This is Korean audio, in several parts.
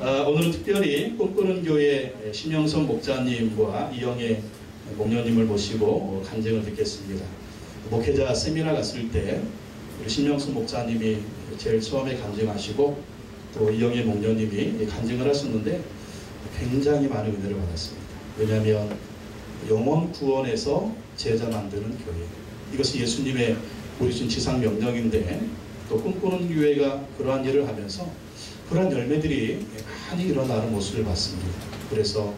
오늘은 특별히 꿈꾸는 교회 신영선 목자님과 이영애 목녀님을 모시고 간증을 듣겠습니다. 목회자 세미나 갔을 때 우리 신영선 목사님이 제일 처음에 간증하시고 또 이영애 목녀님이 간증을 하셨는데 굉장히 많은 은혜를 받았습니다. 왜냐하면 영혼 구원에서 제자 만드는 교회, 이것이 예수님의 우리 지상 명령인데 또 꿈꾸는 교회가 그러한 일을 하면서 그러한 열매들이 많이 일어나는 모습을 봤습니다. 그래서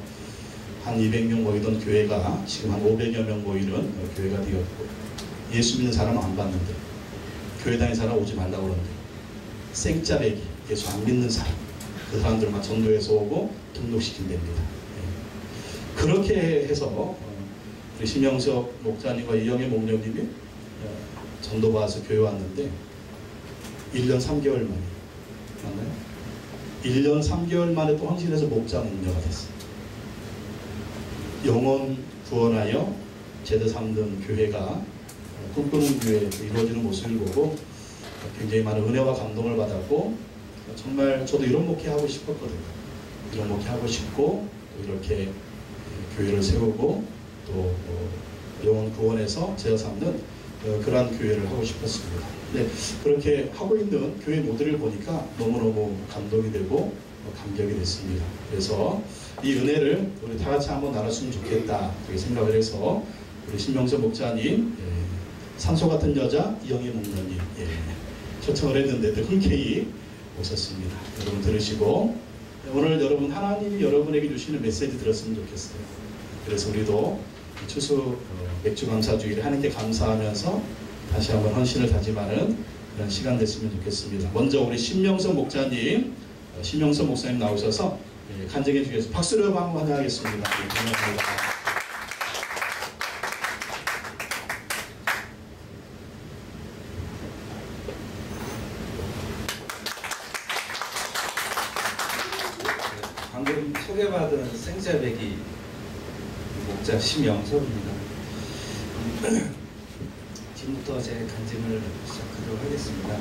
한 200명 모이던 교회가 지금 한 500여 명 모이는 교회가 되었고, 예수 믿는 사람은 안 봤는데 교회 다니는 사람 오지 말라고 그러는데 생짜배기, 예수 안 믿는 사람, 그 사람들만 전도해서 오고 등록시킨답니다. 그렇게 해서 우리 심영석 목사님과 이영애 목녀님이 전도 받아서 교회 왔는데 1년 3개월 만에, 맞나요? 1년 3개월 만에 또 헌신해서 목자 목녀가 됐어요. 영혼 구원하여 제자 삼는 교회가 꿈꾸는 교회에 이루어지는 모습을 보고 굉장히 많은 은혜와 감동을 받았고, 정말 저도 이런 목회 하고 싶었거든요. 이런 목회 하고 싶고 또 이렇게 교회를 세우고 또 영혼 구원해서 제자 삼는 그러한 교회를 하고 싶었습니다. 네, 그렇게 하고 있는 교회 모델을 보니까 너무너무 감동이 되고 감격이 됐습니다. 그래서 이 은혜를 우리 다 같이 한번 나눴으면 좋겠다 그렇게 생각을 해서 우리 신명선 목자님, 산소 같은 여자 이영애 목사님 초청을 했는데 흔쾌히 오셨습니다. 여러분 들으시고 오늘 여러분 하나님이 여러분에게 주시는 메시지 들었으면 좋겠어요. 그래서 우리도 추수 맥주 감사주일에 하나님께 감사하면서 다시 한번 헌신을 다짐하는 그런 시간 됐으면 좋겠습니다. 먼저 우리 신명선 목자님, 신명선 목사님 나오셔서 간증해 주셔서 박수로 한번 환영하겠습니다. 감사합니다. 방금 소개받은 생자배기 목자 심영섭입니다. 지금부터 제 간증을 시작하도록 하겠습니다.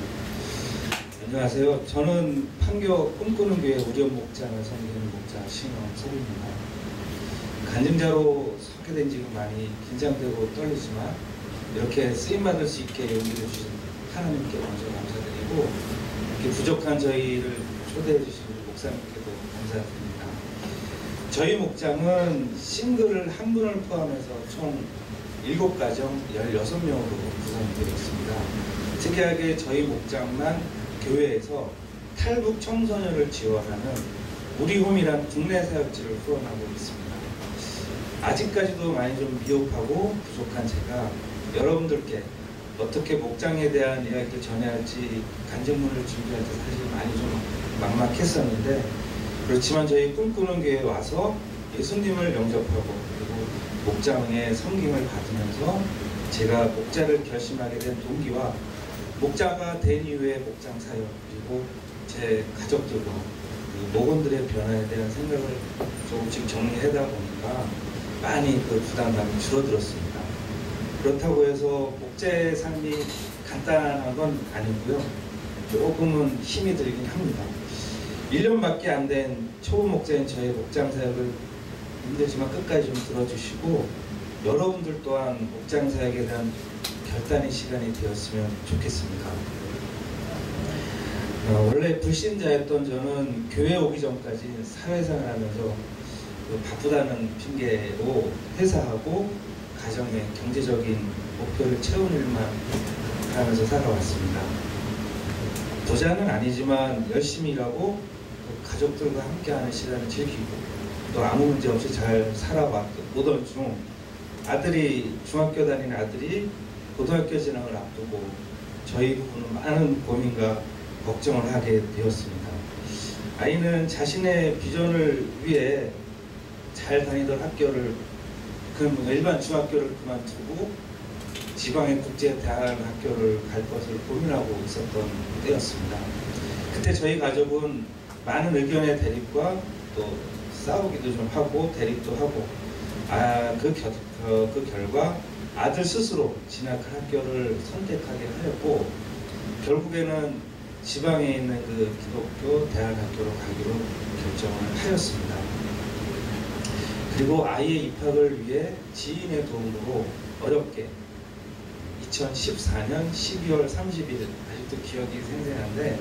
안녕하세요. 저는 판교 꿈꾸는 교회 우리원 목장을 섬기는 목자 심영섭입니다. 간증자로 소개된 지금 많이 긴장되고 떨리지만 이렇게 쓰임받을 수 있게 용기를 주신 하나님께 먼저 감사드리고, 이렇게 부족한 저희를 초대해 주신 목사님께도 감사드립니다. 저희 목장은 싱글 한 분을 포함해서 총 7가정 16명으로 구성이 되어 있습니다. 특이하게 저희 목장만 교회에서 탈북 청소년을 지원하는 우리홈이란 국내 사역지를 후원하고 있습니다. 아직까지도 많이 좀 미흡하고 부족한 제가 여러분들께 어떻게 목장에 대한 이야기를 전해야 할지 간증문을 준비할 때 사실 많이 좀 막막했었는데, 그렇지만 저희 꿈꾸는 교회에 와서 예수님을 영접하고 그리고 목장의 섬김을 받으면서 제가 목자를 결심하게 된 동기와 목자가 된 이후의 목장 사역, 그리고 제 가족들과 목원들의 변화에 대한 생각을 조금씩 정리하다 보니까 많이 그 부담감이 줄어들었습니다. 그렇다고 해서 목자의 삶이 간단한 건 아니고요. 조금은 힘이 들긴 합니다. 1년밖에 안 된 초보 목자인 저의 목장 사역을 힘들지만 끝까지 좀 들어주시고, 여러분들 또한 목장 사역에 대한 결단의 시간이 되었으면 좋겠습니다. 원래 불신자였던 저는 교회 오기 전까지 사회생활 하면서 바쁘다는 핑계로 회사하고 가정의 경제적인 목표를 채우는 일만 하면서 살아왔습니다. 부자는 아니지만 열심히 일하고 가족들과 함께하는 시간을 즐기고 또 아무 문제 없이 잘 살아오던 중 중학교 다니는 아들이 고등학교 진학을 앞두고 저희 부부는 많은 고민과 걱정을 하게 되었습니다. 아이는 자신의 비전을 위해 잘 다니던 학교를, 일반 중학교를 그만두고 지방의 국제대학 학교를 갈 것을 고민하고 있었던 때였습니다. 그때 저희 가족은 많은 의견의 대립과 또 싸우기도 좀 하고 대립도 하고, 그 결과 아들 스스로 진학할 학교를 선택하게 하였고, 결국에는 지방에 있는 그 기독교 대학 학교로 가기로 결정을 하였습니다. 그리고 아이의 입학을 위해 지인의 도움으로 어렵게 2014년 12월 30일, 아직도 기억이 생생한데,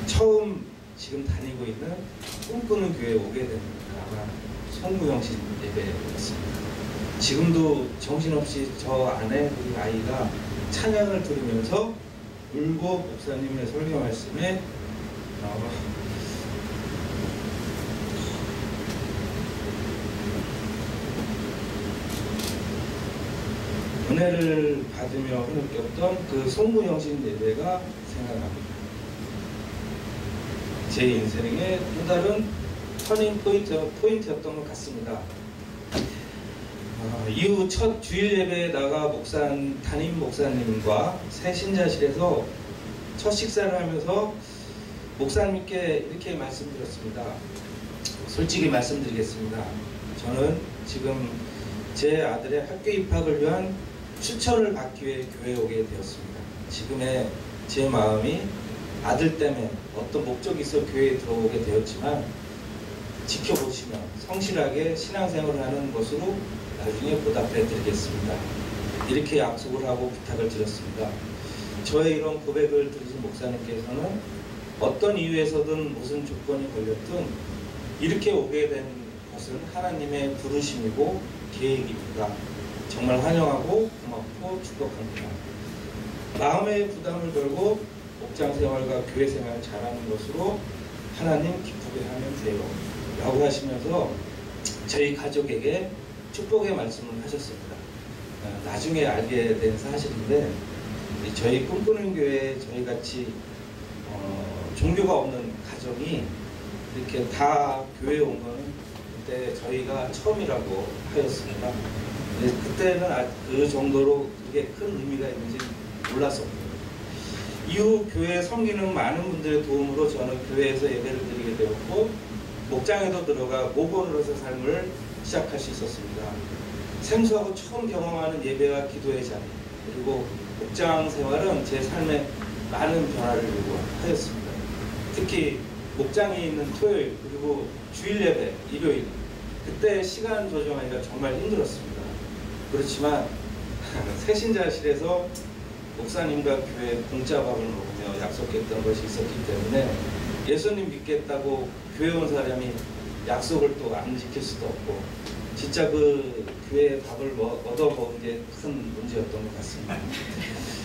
처음 지금 다니고 있는 꿈꾸는 교회에 오게 됩니다. 아마 송무영신 예배였습니다. 지금도 정신없이 저 안에 우리 아이가 찬양을 들으면서 울고 목사님의 설교 말씀에 은혜를 받으며 느꼈던 그 송무영신 예배가 생각납니다. 제 인생의 또 다른 터닝 포인트였던 것 같습니다. 이후 첫 주일 예배에 나가 담임 목사님과 새 신자실에서 첫 식사를 하면서 목사님께 이렇게 말씀드렸습니다. 솔직히 말씀드리겠습니다. 저는 지금 제 아들의 학교 입학을 위한 추천을 받기 위해 교회에 오게 되었습니다. 지금의 제 마음이 아들 때문에 어떤 목적이 있어 교회에 들어오게 되었지만, 지켜보시면 성실하게 신앙생활을 하는 것으로 나중에 보답해 드리겠습니다. 이렇게 약속을 하고 부탁을 드렸습니다. 저의 이런 고백을 들으신 목사님께서는 어떤 이유에서든 무슨 조건이 걸렸든 이렇게 오게 된 것은 하나님의 부르심이고 계획입니다. 정말 환영하고 고맙고 축복합니다. 마음의 부담을 덜고 목장 생활과 교회 생활을 잘하는 것으로 하나님 기쁘게 하면 돼요 라고 하시면서 저희 가족에게 축복의 말씀을 하셨습니다. 나중에 알게 된 사실인데, 저희 꿈꾸는 교회에 저희같이 종교가 없는 가정이 이렇게 다 교회에 온 거는 그때 저희가 처음이라고 하였습니다. 그때는 그 정도로 그게 큰 의미가 있는지 몰랐었고요. 이후 교회에 섬기는 많은 분들의 도움으로 저는 교회에서 예배를 드리게 되었고, 목장에도 들어가 목원으로서 삶을 시작할 수 있었습니다. 생소하고 처음 경험하는 예배와 기도의 자리, 그리고 목장 생활은 제 삶에 많은 변화를 요구하였습니다. 특히 목장에 있는 토요일, 그리고 주일 예배, 일요일, 그때 시간 조정하기가 정말 힘들었습니다. 그렇지만 새신자실에서 목사님과 교회 공짜 밥을 먹으며 약속했던 것이 있었기 때문에 예수님 믿겠다고 교회 온 사람이 약속을 또 안 지킬 수도 없고, 진짜 그 교회 밥을 얻어 먹은 게 큰 문제였던 것 같습니다.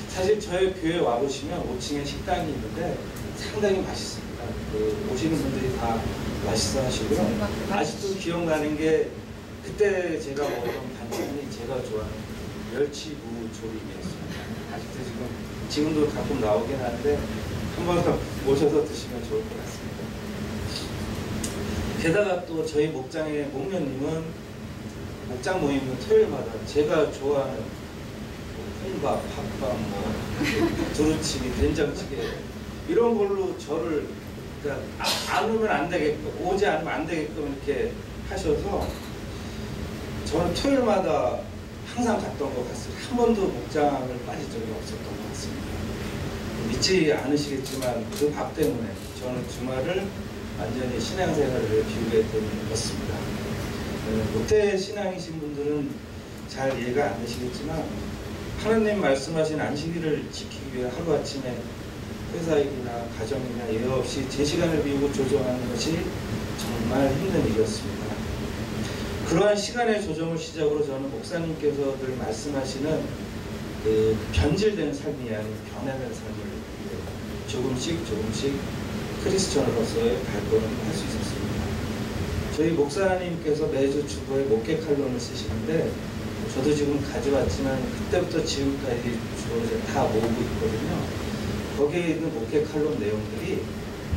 사실 저희 교회 와보시면 5층에 식당이 있는데 상당히 맛있습니다. 오시는 분들이 다 맛있어 하시고요. 아직도 기억나는 게, 그때 제가 먹었던 반찬이 제가 좋아하는 멸치무 조림이었습니다. 아직도 지금도 가끔 나오긴 하는데 한번 모셔서 드시면 좋을 것 같습니다. 게다가 또 저희 목장의 목련님은 목장 모임은 토요일마다 제가 좋아하는 콩밥, 밥밥, 두루치기, 된장찌개 이런 걸로 저를, 그러니까 안 오면 안 되게끔, 오지 않으면 안 되게끔 이렇게 하셔서 저는 토요일마다 항상 갔던 것 같습니다. 한 번도 목장을 빠진 적이 없었던 것 같습니다. 믿지 않으시겠지만 그 밥 때문에 저는 주말을 완전히 신앙생활을 비우게 된 것입니다. 모태 신앙이신 분들은 잘 이해가 안 되시겠지만, 하나님 말씀하신 안식일을 지키기 위해 하루아침에 회사 일이나 가정이나 예외 없이 제 시간을 비우고 조정하는 것이 정말 힘든 일이었습니다. 그러한 시간의 조정을 시작으로 저는 목사님께서 늘 말씀하시는 그 변질되는 삶이 아닌 변화되는 삶을 조금씩 크리스천으로서의 발걸음을 할 수 있었습니다. 저희 목사님께서 매주 주보에 목회 칼럼을 쓰시는데, 저도 지금 가져왔지만 그때부터 지금까지 주보를 다 모으고 있거든요. 거기에 있는 목회 칼럼 내용들이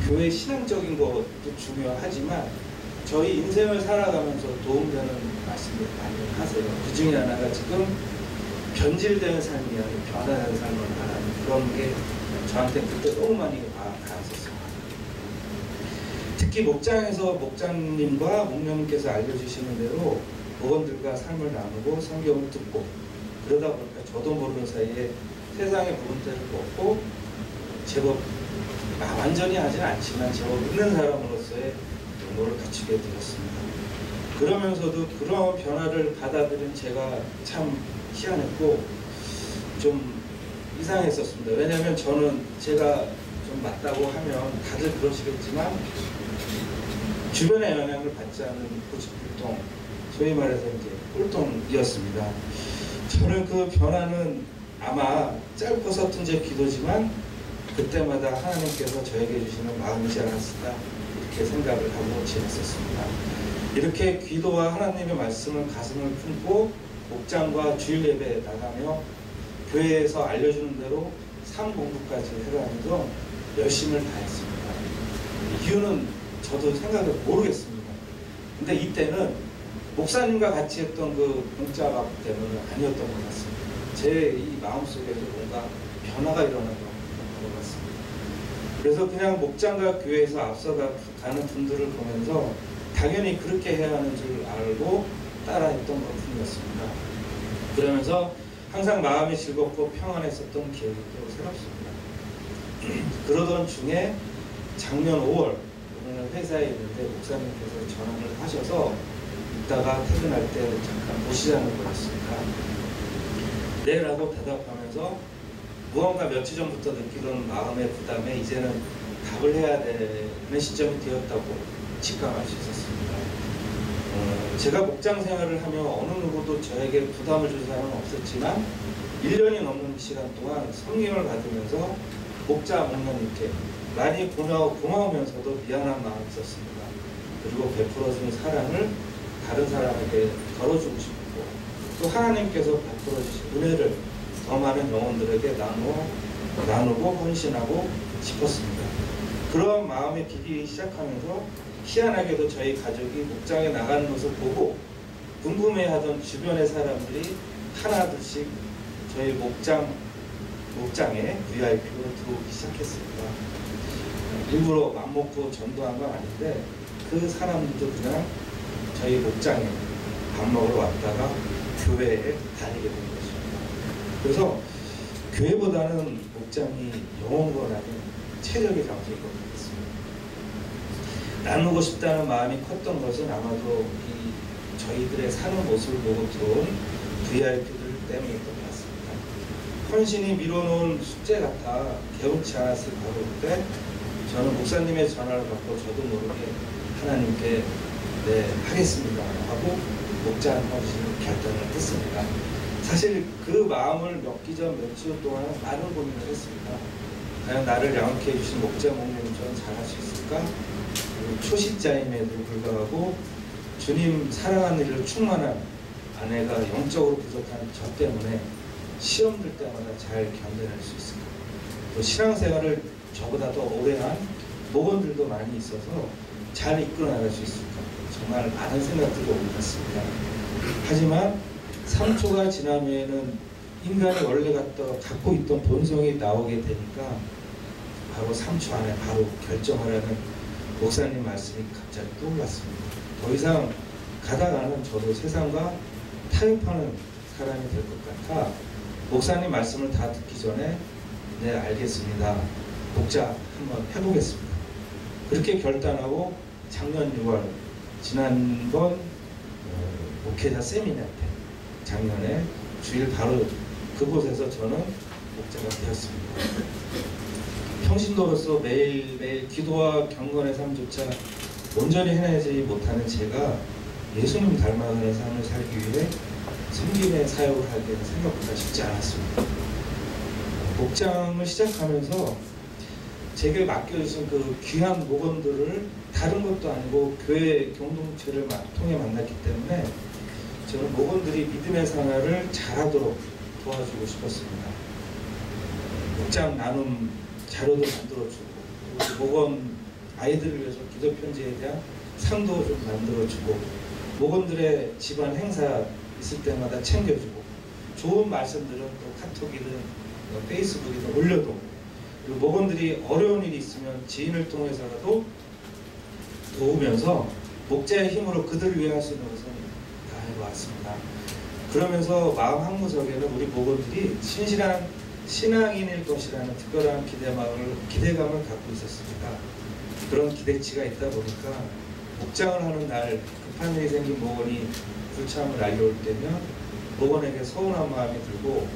교회 신앙적인 것도 중요하지만 저희 인생을 살아가면서 도움되는 말씀을 많이 하세요. 그 중에 하나가 지금 변질되는 삶이 아닌 변화되는 삶을 하라는 그런 게 저한테 그때 너무 많이 닿았었어요. 특히 목장에서 목장님과 목령님께서 알려주시는 대로 목원들과 삶을 나누고 성경을 듣고, 그러다 보니까 저도 모르는 사이에 세상의 부분들을 먹고 제법 완전히 하진 않지만 제법 있는 사람으로서의 경고를 갖추게 되었습니다. 그러면서도 그런 변화를 받아들인 제가 참 희한했고 좀 이상했었습니다. 왜냐하면 저는 제가 좀 맞다고 하면 다들 그러시겠지만 주변의 영향을 받지 않은 고집불통, 소위 말해서 이제 꼴통이었습니다. 저는 그 변화는 아마 짧고 서툰 제 기도지만 그때마다 하나님께서 저에게 주시는 마음이지 않았을까 이렇게 생각을 하고 지냈었습니다. 이렇게 기도와 하나님의 말씀을 가슴을 품고 목장과 주일 예배에 나가며 교회에서 알려주는 대로 삶 공부까지 해가면서 열심을 다했습니다. 이유는 저도 생각을 모르겠습니다. 근데 이때는 목사님과 같이 했던 그 문자가 때문은 아니었던 것 같습니다. 제 이 마음속에서 뭔가 변화가 일어나는 것 같습니다. 그래서 그냥 목장과 교회에서 앞서가는 분들을 보면서 당연히 그렇게 해야 하는 줄 알고 따라했던 것 뿐이었습니다. 그러면서 항상 마음이 즐겁고 평안했었던 기억이 또 새롭습니다. 그러던 중에 작년 5월 오늘 회사에 있는데 목사님께서 전화를 하셔서 이따가 퇴근할 때 잠깐 보시자는 거였습니다. 네 라고 대답하면서 무언가 며칠 전부터 느끼던 마음의 부담에 이제는 답을 해야 되는 시점이 되었다고 직감할 수 있었습니다. 제가 목장 생활을 하며 어느 누구도 저에게 부담을 준 사람은 없었지만 1년이 넘는 시간 동안 섬김을 받으면서 목자 목사님께 많이 고마우면서도 미안한 마음이 있었습니다. 그리고 베풀어준 사랑을 다른 사람에게 덜어주고 싶고 또 하나님께서 베풀어주신 은혜를 더 많은 영혼들에게 나누고 헌신하고 싶었습니다. 그런 마음이 비기 시작하면서 희한하게도 저희 가족이 목장에 나가는 것을 보고 궁금해하던 주변의 사람들이 하나둘씩 저희 목장에 VIP로 들어오기 시작했습니다. 일부러 맘먹고 전도한 건 아닌데 그 사람들도 그냥 저희 목장에 밥 먹으러 왔다가 교회에 다니게 된 것입니다. 그래서 교회보다는 목장이 영혼권 아닌 체력의 장소인 것 같습니다. 나누고 싶다는 마음이 컸던 것은 아마도 저희들의 사는 모습을 보고 들어온 VIP들 때문인 것 같습니다. 헌신이 미뤄놓은 숙제 같아 개운치 않았을 바로 그때 저는 목사님의 전화를 받고 저도 모르게 하나님께 네 하겠습니다 하고 목장 헌신을 결단을 했습니다. 사실 그 마음을 몇기 전 며칠 동안 많은 고민을 했습니다. 과연 나를 양육해 주신 목장 목사님 저는 잘할 수 있을까? 초신자임에도 불구하고 주님 사랑하는 일로 충만한 아내가 영적으로 부족한 저 때문에 시험들 때마다 잘 견뎌낼 수 있을까? 또 신앙생활을 저보다 더 오래한 목원들도 많이 있어서 잘 이끌어 나갈 수 있을까? 정말 많은 생각들이 오고 갔습니다. 하지만 3초가 지난 후에는 인간이 원래 갖고 있던 본성이 나오게 되니까 바로 3초 안에 바로 결정하라는 목사님 말씀이 갑자기 떠올랐습니다. 더 이상 가다가는 저도 세상과 타협하는 사람이 될 것 같아 목사님 말씀을 다 듣기 전에 네 알겠습니다. 목자 한번 해보겠습니다. 그렇게 결단하고 작년 6월 지난번 목회자 세미나 때 작년에 주일 바로 그곳에서 저는 목자가 되었습니다. 평신도로서 매일매일 기도와 경건의 삶조차 온전히 해내지 못하는 제가 예수님 닮아가는 삶을 살기 위해 섬김의 사역을 하기에는 생각보다 쉽지 않았습니다. 목장을 시작하면서 제게 맡겨주신 그 귀한 목원들을 다른 것도 아니고 교회 공동체를 통해 만났기 때문에 저는 목원들이 믿음의 생활을 잘하도록 도와주고 싶었습니다. 목장 나눔 자료도 만들어주고 목원 아이들을 위해서 기도 편지에 대한 상도 좀 만들어주고 목원들의 집안 행사 있을 때마다 챙겨주고 좋은 말씀들은 또 카톡이든 페이스북이든 올려도 그리고 목원들이 어려운 일이 있으면 지인을 통해서라도 도우면서 목자의 힘으로 그들을 위해 할 수 있는 것은 다 해보았습니다. 그러면서 마음 한구석에는 우리 목원들이 신실한 신앙인일 것이라는 특별한 기대감을 갖고 있었습니다. 그런 기대치가 있다 보니까 목장을 하는 날 급한 일이 생긴 목원이 불참을 알려올 때면 목원에게 서운한 마음이 들고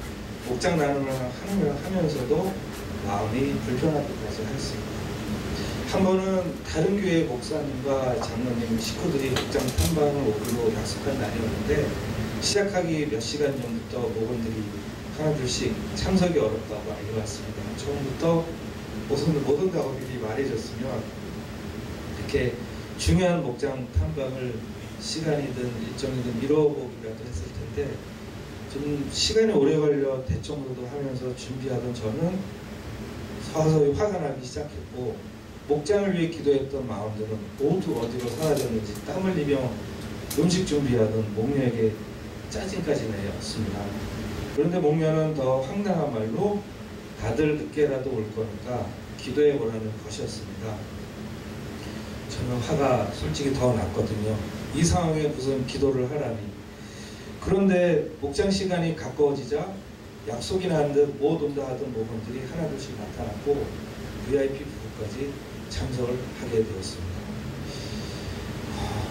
목장 나눔을 하면서도 마음이 불편하기까지 했습니다. 한 번은 다른 교회 목사님과 장로님 식구들이 목장 탐방을 오기로 약속한 날이었는데 시작하기 몇 시간 전부터 목원들이 하나둘씩 참석이 어렵다고 알려왔습니다. 처음부터 모든 작업들이 말해줬으면 이렇게 중요한 목장 탐방을 시간이든 일정이든 미뤄보기라도 했을 텐데 좀 시간이 오래 걸려 대청소도 하면서 준비하던 저는 서서히 화가 나기 시작했고 목장을 위해 기도했던 마음들은 모두 어디로 사라졌는지 땀을 흘리며 음식 준비하던 목녀에게 짜증까지 내었습니다. 그런데 목녀는 더 황당한 말로 다들 늦게라도 올 거니까 기도해보라는 것이었습니다. 저는 화가 솔직히 더 났거든요. 이 상황에 무슨 기도를 하라니. 그런데 목장 시간이 가까워지자 약속이나 한 듯 못 온다 하던 목원들이 하나둘씩 나타났고 VIP 부부까지 참석을 하게 되었습니다.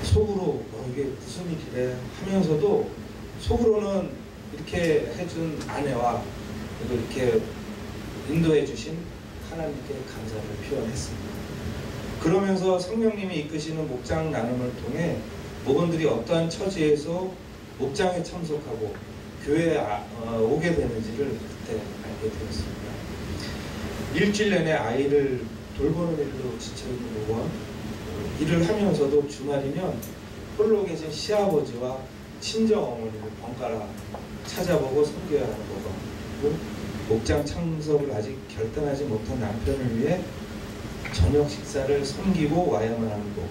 속으로 이게 무슨 일이래 하면서도 속으로는 이렇게 해준 아내와 그리고 이렇게 인도해 주신 하나님께 감사를 표현했습니다. 그러면서 성령님이 이끄시는 목장 나눔을 통해 목원들이 어떠한 처지에서 목장에 참석하고 교회에 오게 되는지를 그때 알게 되었습니다. 일주일 내내 아이를 돌보는 일로 지쳐있는 목원, 일을 하면서도 주말이면 홀로 계신 시아버지와 친정어머니를 번갈아 찾아보고 섬겨야 하는 목원, 그리고 목장 참석을 아직 결단하지 못한 남편을 위해 저녁 식사를 섬기고 와야만 하는 목원,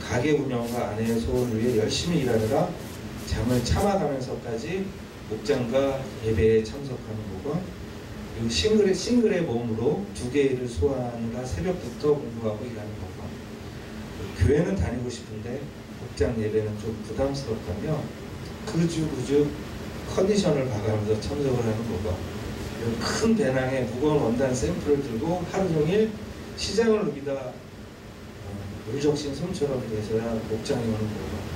가게 운영과 아내의 소원을 위해 열심히 일하느라 잠을 참아가면서까지 목장과 예배에 참석하는 목원, 그리고 싱글의 몸으로 두 개의 일을 소화하느라 새벽부터 공부하고 일하는 목원, 교회는 다니고 싶은데 목장 예배는 좀 부담스럽다며 그주 컨디션을 봐가면서 참석을 하는 목원, 큰 배낭에 무거운 원단 샘플을 들고 하루 종일 시장을 누비다 물적신 솜처럼 돼서야 목장에 오는 목원.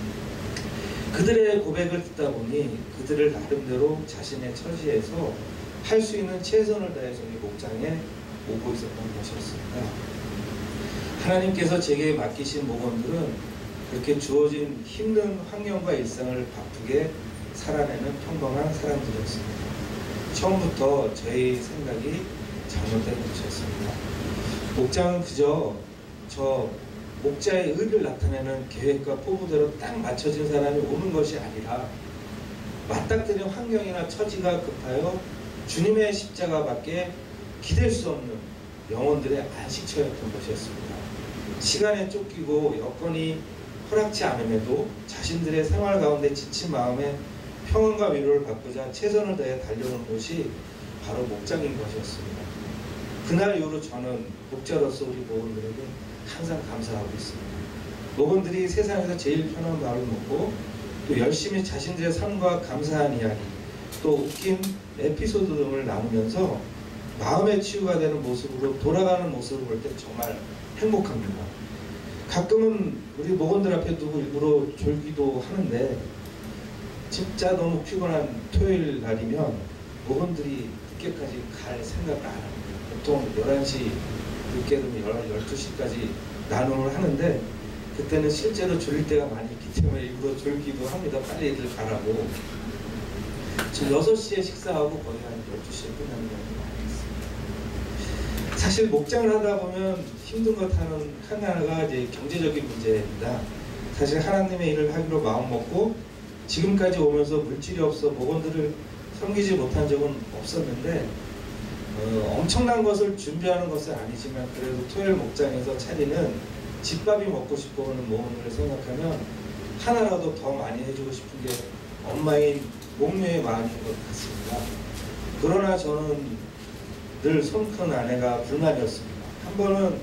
그들의 고백을 듣다 보니 그들을 나름대로 자신의 처지에서 할 수 있는 최선을 다해서 이 목장에 오고 있었던 것이었습니다. 하나님께서 제게 맡기신 목원들은 그렇게 주어진 힘든 환경과 일상을 바쁘게 살아내는 평범한 사람들이었습니다. 처음부터 저의 생각이 잘못된 것이었습니다. 목장은 그저 저 목자의 의를 나타내는 계획과 포부대로 딱 맞춰진 사람이 오는 것이 아니라 맞닥뜨린 환경이나 처지가 급하여 주님의 십자가밖에 기댈 수 없는 영혼들의 안식처였던 것이었습니다. 시간에 쫓기고 여건이 허락치 않음에도 자신들의 생활 가운데 지친 마음에 평안과 위로를 받고자 최선을 다해 달려오는 곳이 바로 목장인 것이었습니다. 그날 이후로 저는 목자로서 우리 목원들에게 항상 감사하고 있습니다. 목원들이 세상에서 제일 편한 마음을 먹고 또 열심히 자신들의 삶과 감사한 이야기 또 웃긴 에피소드 등을 나누면서 마음의 치유가 되는 모습으로 돌아가는 모습을 볼 때 정말 행복합니다. 가끔은 우리 목원들 앞에 두고 일부러 졸기도 하는데 진짜 너무 피곤한 토요일 날이면 목원들이 늦게까지 갈 생각을 안 합니다. 보통 11시 늦게 되면 12시까지 나눔을 하는데 그때는 실제로 졸릴 때가 많이 있기 때문에 일부러 졸기도 합니다. 빨리 애들 가라고. 지금 6시에 식사하고 거의 한 12시에 끝나는 경우가 많이 있습니다. 사실 목장을 하다 보면 힘든 것 하나가 이제 경제적인 문제입니다. 사실 하나님의 일을 하기로 마음먹고 지금까지 오면서 물질이 없어 목원들을 섬기지 못한 적은 없었는데 엄청난 것을 준비하는 것은 아니지만 그래도 토요일 목장에서 차리는 집밥이 먹고 싶어 하는 목원들을 생각하면 하나라도 더 많이 해주고 싶은 게 엄마인 목녀의 마음인 것 같습니다. 그러나 저는 늘 손 큰 아내가 불만이었습니다. 한 번은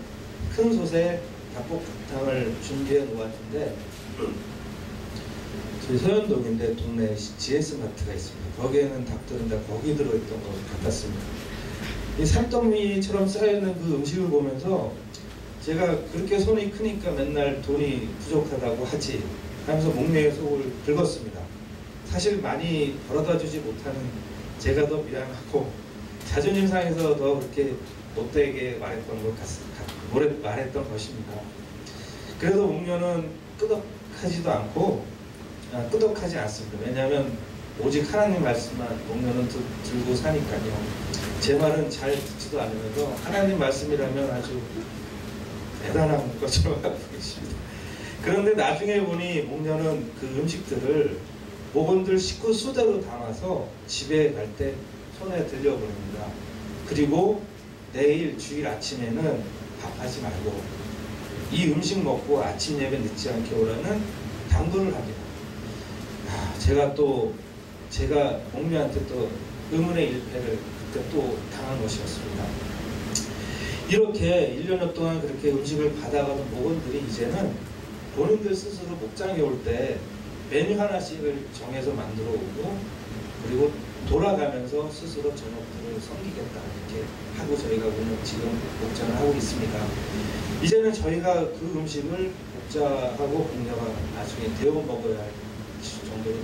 큰 솥에 닭볶음탕을 준비해 놓았는데 저희 서현동인데 동네에 GS마트가 있습니다. 거기에는 닭들은 다 거기 들어있던 것 같았습니다. 이 산더미처럼 쌓여있는 그 음식을 보면서 제가 그렇게 손이 크니까 맨날 돈이 부족하다고 하지 하면서 목매의 속을 긁었습니다. 사실 많이 벌어다 주지 못하는 제가 더 미안하고 자존심 상해서 더 그렇게 못되게 말했던 것입니다. 그래도 목련은 끄덕하지도 않고 끄덕하지 않습니다. 왜냐하면 오직 하나님 말씀만 목련은 들고 사니까요. 제 말은 잘 듣지도 않으면서 하나님 말씀이라면 아주 대단한 것처럼 하고 계십니다. 그런데 나중에 보니 목련은 그 음식들을 목원들 식구 수대로 담아서 집에 갈 때 손에 들려보냅니다. 그리고 내일 주일 아침에는 밥하지 말고 이 음식 먹고 아침 예배 늦지 않게 오라는 당부를 합니다. 제가 목련한테 또 의문의 일패를 그때 또 당한 것이었습니다. 이렇게 1년여 동안 그렇게 음식을 받아가던 목원들이 이제는 본인들 스스로 목장에 올 때 메뉴 하나씩을 정해서 만들어 오고 그리고 돌아가면서 스스로 저녁들을 섬기겠다 이렇게 하고 저희가 오늘 지금 목장을 하고 있습니다. 이제는 저희가 그 음식을 목자하고 공녀가 나중에 데워 먹어야 할 정도로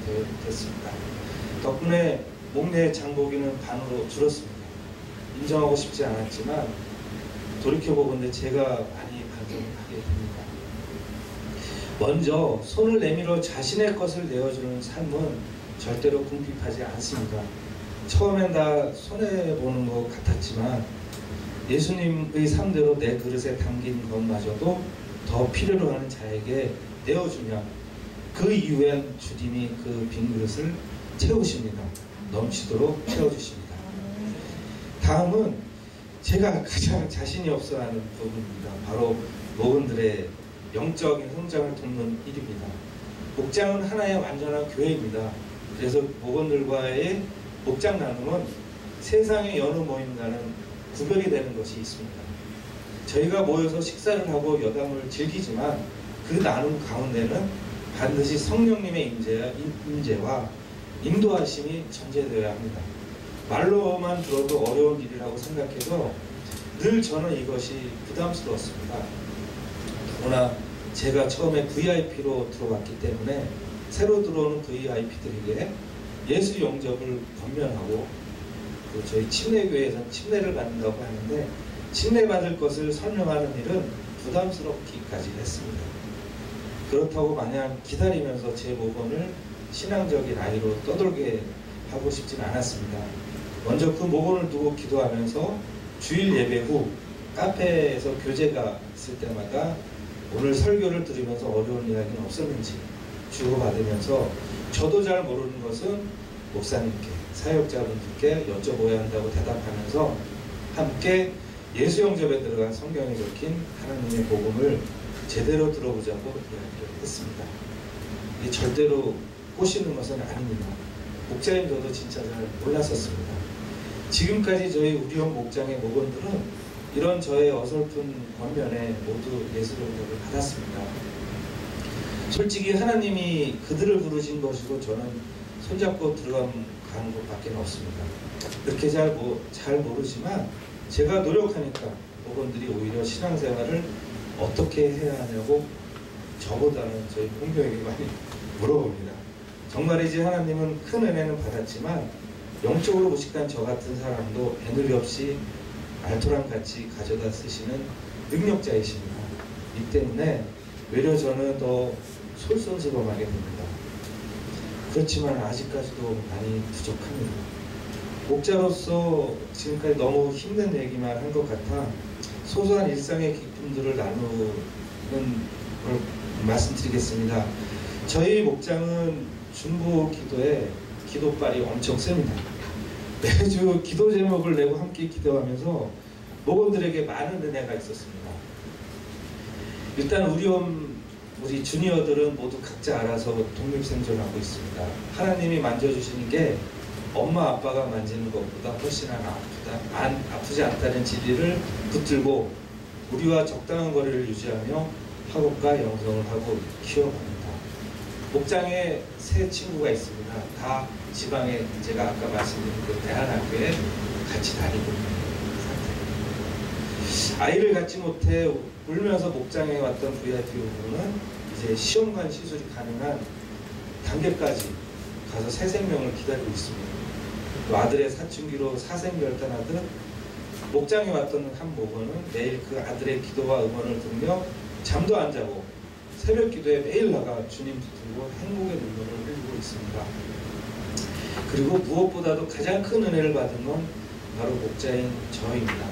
됐습니다. 덕분에 목내 장보기는 반으로 줄었습니다. 인정하고 싶지 않았지만 돌이켜보건대 제가 많이 반성하게 됩니다. 먼저 손을 내밀어 자신의 것을 내어주는 삶은 절대로 궁핍하지 않습니다. 처음엔 다 손해보는 것 같았지만 예수님의 삶대로 내 그릇에 담긴 것마저도 더 필요로 하는 자에게 내어주면 그 이후엔 주님이 그 빈 그릇을 채우십니다. 넘치도록 채워주십니다. 다음은 제가 가장 자신이 없어하는 부분입니다. 바로 목원들의 영적인 성장을 돕는 일입니다. 목장은 하나의 완전한 교회입니다. 그래서 목원들과의 목장 나눔은 세상의 여느 모임과는 구별이 되는 것이 있습니다. 저희가 모여서 식사를 하고 여담을 즐기지만 그 나눔 가운데는 반드시 성령님의 임재와 인도하심이 전제되어야 합니다. 말로만 들어도 어려운 일이라고 생각해서 늘 저는 이것이 부담스러웠습니다. 더구나 제가 처음에 VIP로 들어왔기 때문에 새로 들어오는 VIP들에게 예수 영접을 권면하고 저희 침례교회에서는 침례를 받는다고 하는데 침례받을 것을 설명하는 일은 부담스럽기까지 했습니다. 그렇다고 마냥 기다리면서 제 목원을 신앙적인 아이로 떠돌게 하고 싶진 않았습니다. 먼저 그 목원을 두고 기도하면서 주일 예배 후 카페에서 교제가 있을 때마다 오늘 설교를 들으면서 어려운 이야기는 없었는지 주고받으면서 저도 잘 모르는 것은 목사님께 사역자분들께 여쭤보아야 한다고 대답하면서 함께 예수 영접에 들어간 성경에 적힌 하나님의 복음을 제대로 들어보자고 이야기를 했습니다. 이게 절대로 꼬시는 것은 아닙니다. 목자인 저도 진짜 잘 몰랐었습니다. 지금까지 저희 우리형 목장의 목원들은 이런 저의 어설픈 권면에 모두 예수 영접을 받았습니다. 솔직히 하나님이 그들을 부르신 것이고 저는 손잡고 들어가는 것밖에 없습니다. 그렇게 잘 모르지만 제가 노력하니까 목원들이 오히려 신앙생활을 어떻게 해야 하냐고 저보다는 저희 공교에게 많이 물어봅니다. 정말이지 하나님은 큰 은혜는 받았지만 영적으로 무식한 저 같은 사람도 애누리 없이 알토란같이 가져다 쓰시는 능력자이십니다. 이 때문에 외려 저는 더 솔선수범하게 됩니다. 그렇지만 아직까지도 많이 부족합니다. 목자로서 지금까지 너무 힘든 얘기만 한 것 같아 소소한 일상의 기쁨들을 나누는 걸 말씀드리겠습니다. 저희 목장은 중보 기도에 기도빨이 엄청 셉니다. 매주 기도 제목을 내고 함께 기도하면서 목원들에게 많은 은혜가 있었습니다. 일단 우리 주니어들은 모두 각자 알아서 독립생존하고 있습니다. 하나님이 만져주시는 게 엄마 아빠가 만지는 것보다 훨씬 아프지 않다는 진리를 붙들고 우리와 적당한 거리를 유지하며 학업과 영성을 하고 키워갑니다. 목장에 세 친구가 있습니다. 다 지방에 제가 아까 말씀드린 그 대한학교에 같이 다니고 있는 상태입니다. 아이를 갖지 못해 울면서 목장에 왔던 VIP 부부는 이제 시험관 시술이 가능한 단계까지 가서 새 생명을 기다리고 있습니다. 또 아들의 사춘기로 사생결단하듯 목장에 왔던 한 모모는 매일 그 아들의 기도와 응원을 들으며 잠도 안 자고 새벽 기도에 매일 나가 주님 붙들고 행복의 눈물을 흘리고 있습니다. 그리고 무엇보다도 가장 큰 은혜를 받은 건 바로 목자인 저입니다.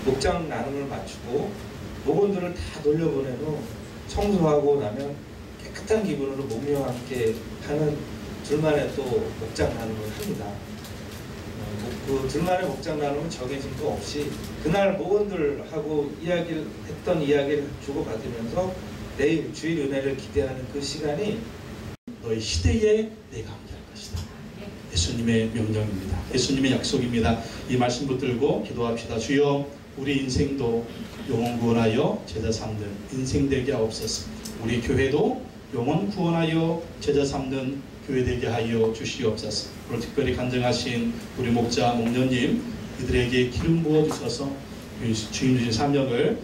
목장 나눔을 마치고 목원들을 다 돌려보낸 후 청소하고 나면 깨끗한 기분으로 목녀와 함께 하는 둘만의 또 목장 나눔을 합니다. 그 둘만의 목장 나눔은 정해짐도 없이 그날 목원들하고 했던 이야기를 주고받으면서 내일 주일 은혜를 기대하는 그 시간이 너희 시대에 내가 함께할 것이다. 예수님의 명령입니다. 예수님의 약속입니다. 이 말씀 붙들고 기도합시다. 주여, 우리 인생도 영혼 구원하여 제자 삼는 인생 되게 하옵소서. 우리 교회도 영혼 구원하여 제자 삼는 교회 되게 하여 주시옵소서. 오늘 특별히 간증하신 우리 목자 목녀님, 이들에게 기름 부어 주셔서 주님 주신 사명을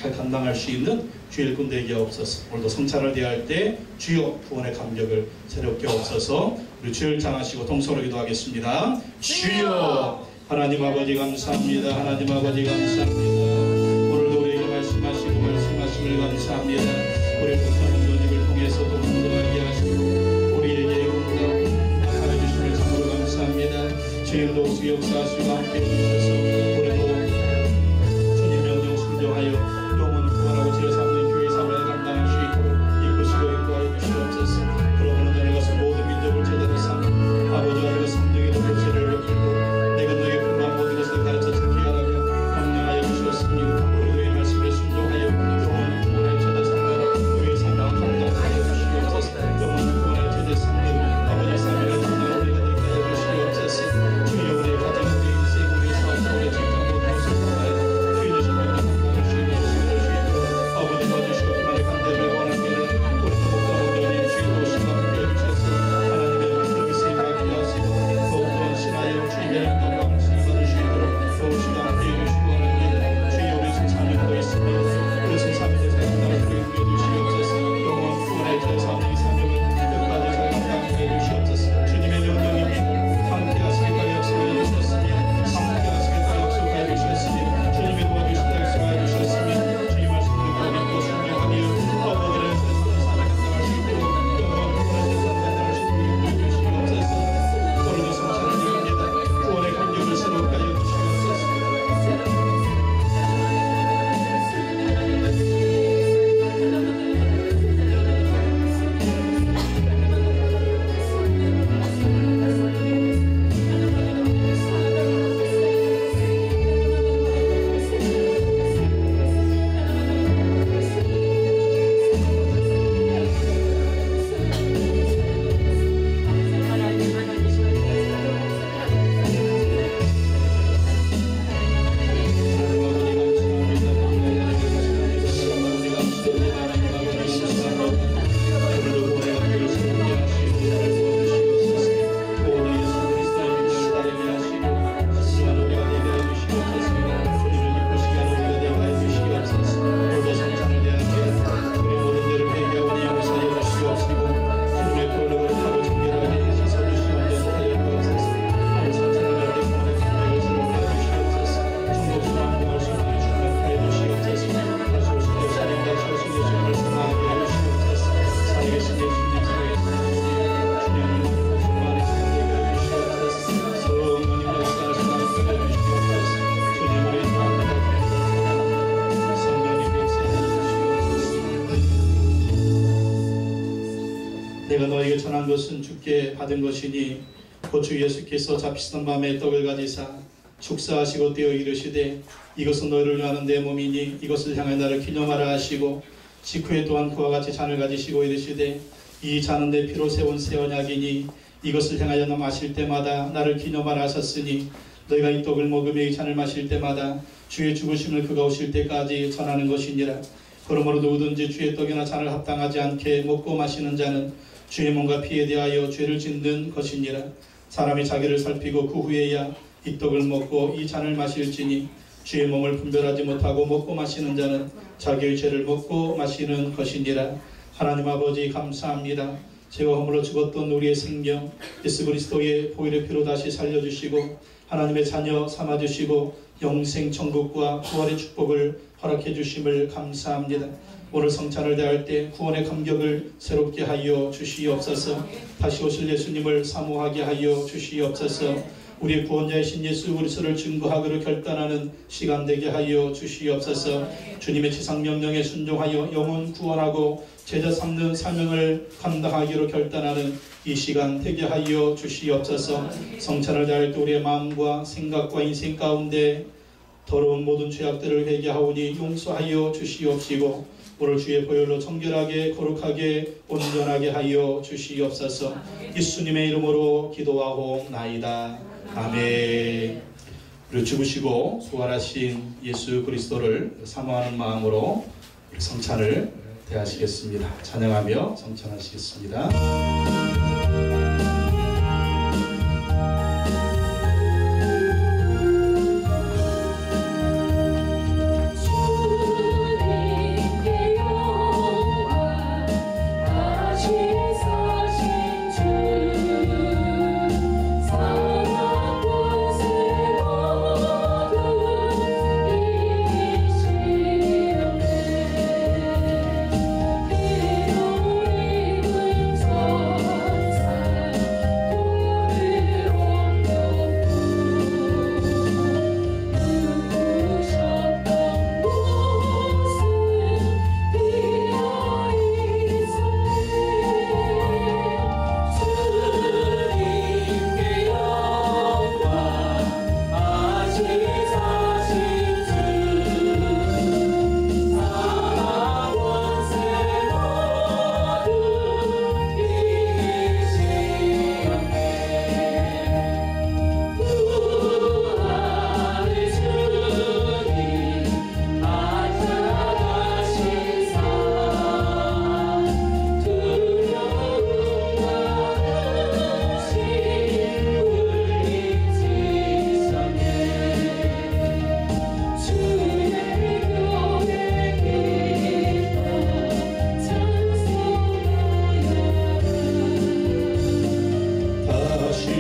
잘 감당할 수 있는 주일꾼 되게 하옵소서. 오늘도 성찬을 대할 때 주여 구원의 감격을 새롭게 하옵소서. 우리 주일 장하시고 동서로 기도하겠습니다. 주여, 하나님 아버지 감사합니다. 하나님 아버지 감사합니다. 오늘도 우리에게 말씀하시고 말씀하심을 감사합니다. 우리 목사 목녀님을 통해서 또 공동하게 하시고 우리에게 응답하여 주심을 참으로 감사합니다. 주님도 주 역사하시고 함께 해주셔서 우리도 주님 명령 순종하여 영혼 구원하고 제자 삼는 교회 사명을 감당할 수 있도록 이끄시고 인도하여 주시옵소서. 그러므로 너희 가서 모든 민족을 제자로 삼는 아버지 하나님의 성령의 교체를 베풀고 내가 너에게 불만 모든 것을 가르쳐 듣게 하라며 명령하여 주셨습니다. 그리고 이 말씀에 순종하여 영혼 구원의 제자 삼는 교회 사명을 감당하여 주시옵소서. 영혼 구원의 제자 삼는 아버지 사명을 감당하여 우리가 되게 하여 주시옵소서. 주여, 우리의 가정, 우리 인생, 우리 사업, 우리 직장 모든 것을 통하여 주의 주신 것을 감당할 수 있는 시간을 주시도록 아버지 도와주시고 그만의 간대를 원하기를 우리 목사 목녀님 주의 도시가 함께 해주셔서 하나님의 말씀이 세임하게 하시고 더욱더 신하여 주님의 영광을 받을 수 있도록 도우시고 함께 해주시고 하나님 주의 우리 승사명도 있습니다. 우리 승사명의 사명을 우리에게 주시옵소서. 영원 구원의 제사명의 사명을 끝까지 잘 감당하게 해주시옵소서. 주님의 명령입니다. 함께 하시겠다 약속해 주셨습니다. 함께 하시겠다 약속해 주셨습니다. 주님의 도와주시다 약속해 주셨습니다. 주님 말씀 듣고 믿고 순종하며 아버지를 세상을 감당할 수 있도록 영원 구원의 제사를 감당할 수 있도록 주시옵소서. 오늘도 성찬을 드립니다. 구원의 감격을 새롭게 하여 주시옵소서. 내가 너에게 전한 것은 주께 받은 것이니 곧 주 예수께서 잡히시던 밤에 떡을 가지사 축사하시고 떼어 이르시되 이것은 너희를 위하는 내 몸이니 이것을 향해 나를 기념하라 하시고 식후에 또한 그와 같이 잔을 가지시고 이르시되 이 잔은 내 피로 세운 새 언약이니 이것을 향하여 너 마실 때마다 나를 기념하라 하셨으니 너희가 이 떡을 먹으며 이 잔을 마실 때마다 주의 죽으심을 그가 오실 때까지 전하는 것이니라. 그러므로 누구든지 주의 떡이나 잔을 합당하지 않게 먹고 마시는 자는 주의 몸과 피에 대하여 죄를 짓는 것이니라. 사람이 자기를 살피고 그 후에야 이 떡을 먹고 이 잔을 마실지니 주의 몸을 분별하지 못하고 먹고 마시는 자는 자기의 죄를 먹고 마시는 것이니라. 하나님 아버지 감사합니다. 죄와 허물로 죽었던 우리의 생명 예수 그리스도의 보혈의 피로 다시 살려주시고 하나님의 자녀 삼아주시고 영생 천국과 구원의 축복을 허락해 주심을 감사합니다. 오늘 성찬을 대할 때 구원의 감격을 새롭게 하여 주시옵소서. 다시 오실 예수님을 사모하게 하여 주시옵소서. 우리의 구원자이신 예수 그리스도를 증거하기로 결단하는 시간 되게 하여 주시옵소서. 주님의 지상명령에 순종하여 영혼 구원하고 제자 삼는 사명을 감당하기로 결단하는 이 시간 되게 하여 주시옵소서. 성찬을 다할 때 우리의 마음과 생각과 인생 가운데 더러운 모든 죄악들을 회개하오니 용서하여 주시옵시고 오늘 주의 보혈로 정결하게 거룩하게 온전하게 하여 주시옵소서. 예수님의 이름으로 기도하옵나이다. 아멘. 그리고 죽으시고 부활하신 예수 그리스도를 사모하는 마음으로 우리 성찬을 대하시겠습니다. 찬양하며 성찬하시겠습니다. 주의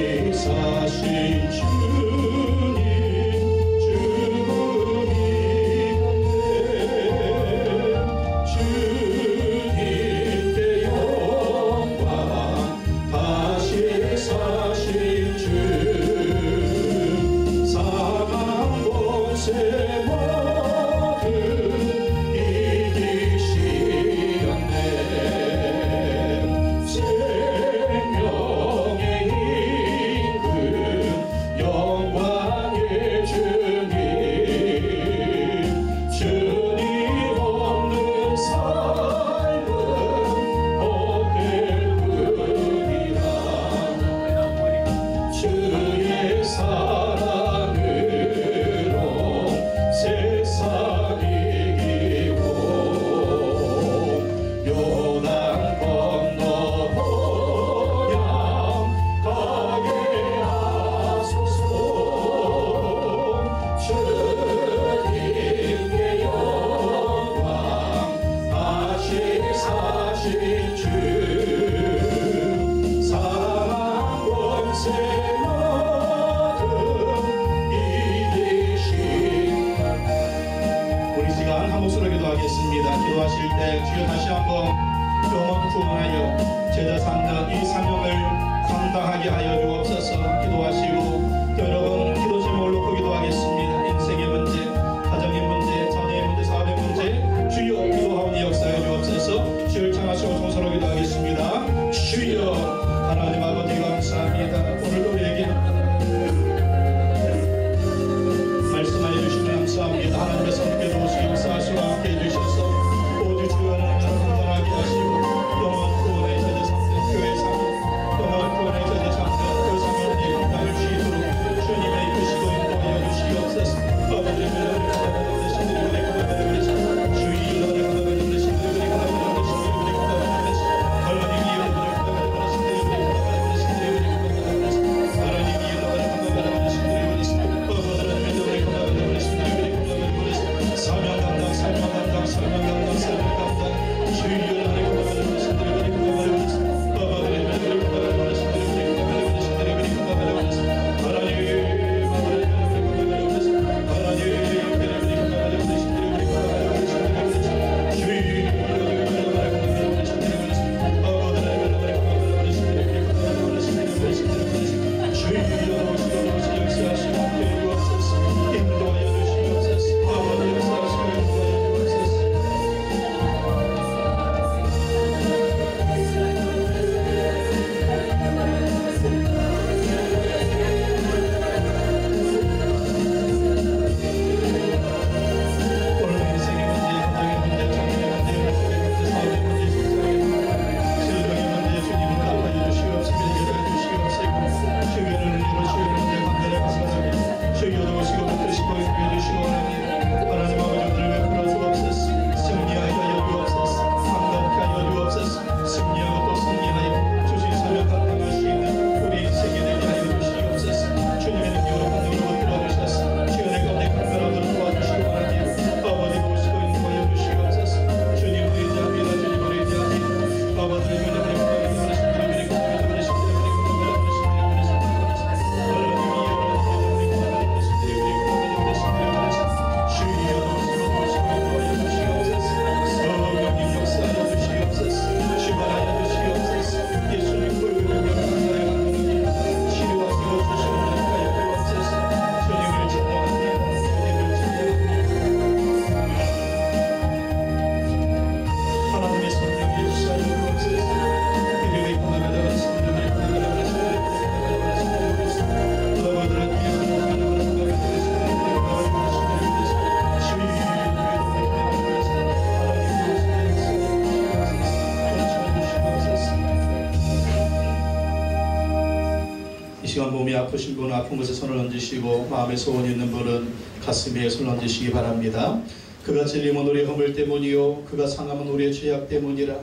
시간 몸이 아프신 분은 아픈 곳에 손을 얹으시고 마음에 소원이 있는 분은 가슴에 손을 얹으시기 바랍니다. 그가 찔림은 우리의 허물 때문이요 그가 상함은 우리의 죄악 때문이라.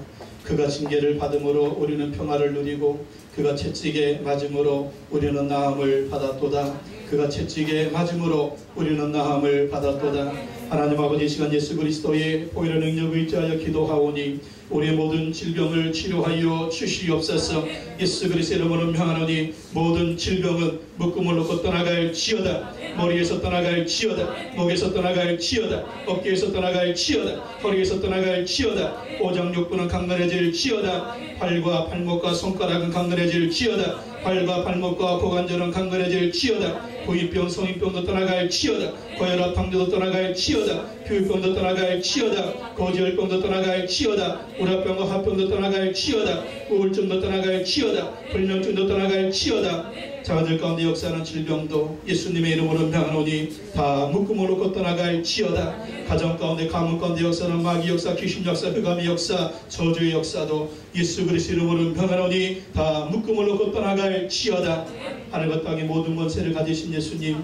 그가 징계를 받음으로 우리는 평화를 누리고 그가 채찍에 맞음으로 우리는 나음을 받았도다. 그가 채찍에 맞음으로 우리는 나음을 받았도다. 하나님 아버지, 이 시간 예수 그리스도의 보혈의 능력을 의지하여 기도하오니 우리의 모든 질병을 치료하여 주시옵소서. 예수 그리스도의 이름으로 명하노니 모든 질병은 묶음을 놓고 떠나갈 지어다. 머리에서 떠나갈 지어다. 목에서 떠나갈 지어다. 어깨에서 떠나갈 지어다. 허리에서 떠나갈 지어다. 오장육부는 강건해질 지어다. 팔과 발목과 손가락은 강건해질 지어다. 발과 발목과 고관절은 강건해질 지어다. 부인병 성인병도 떠나갈 지어다. 고혈압 당뇨도 떠나갈 지어다. 교육병도 떠나갈 지어다. 고지혈병도 떠나갈 지어다. 우라병과 화병도 떠나갈 지어다. 우울증도 떠나갈 지어다. 불면증도 떠나갈 지어다. 자가들 가운데 역사하는 질병도 예수님의 이름으로 명하노니 다 묶음으로 놓고 떠나갈 지어다. 가정 가운데 가문 가운데 역사하는 마귀 역사, 귀신 역사, 흑암의 역사, 저주의 역사도 예수 그리스도 이름으로 명하노니 다 묶음을 놓고 떠나갈 지어다. 하늘과 땅의 모든 권세를 가지신 예수님,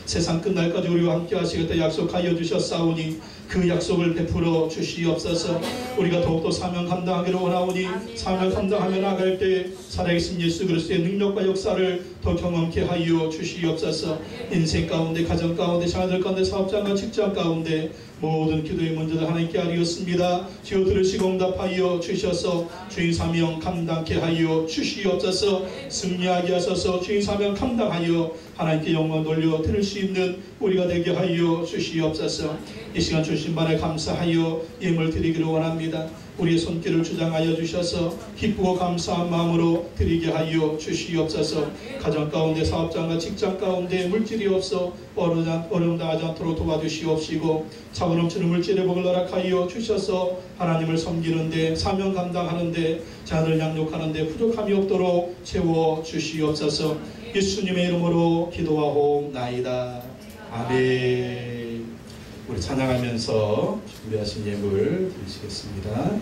세상 끝날까지 우리와 함께 하시겠다 약속하여 주셨사오니 그 약속을 베풀어 주시옵소서. 우리가 더욱더 사명 감당하기를 원하오니 사명 감당하며 나갈 때 살아계신 예수 그리스도의 능력과 역사를 더 경험케 하여 주시옵소서. 인생 가운데, 가정 가운데, 자녀들 가운데, 사업장과 직장 가운데 모든 기도의 문제를 하나님께 아뢰었습니다. 주여 들으시고 응답하여 주셔서 주인 사명 감당케 하여 주시옵소서. 승리하게 하셔서 주인 사명 감당하여 하나님께 영광 돌려 드릴 수 있는 우리가 되게 하여 주시옵소서. 이 시간 주신 바에 감사하여 예물 드리기를 원합니다. 우리의 손길을 주장하여 주셔서 기쁘고 감사한 마음으로 드리게 하여 주시옵소서. 가정 가운데, 사업장과 직장 가운데 물질이 없어 어려움 당하지 않도록 도와주시옵시고 차고 넘치는 물질의 복을 허락하여 주셔서 하나님을 섬기는데, 사명 감당하는데, 자녀를 양육하는데 부족함이 없도록 채워주시옵소서. 예수님의 이름으로 기도하옵나이다. 아멘. 우리 찬양하면서 준비하신 예물 드리시겠습니다.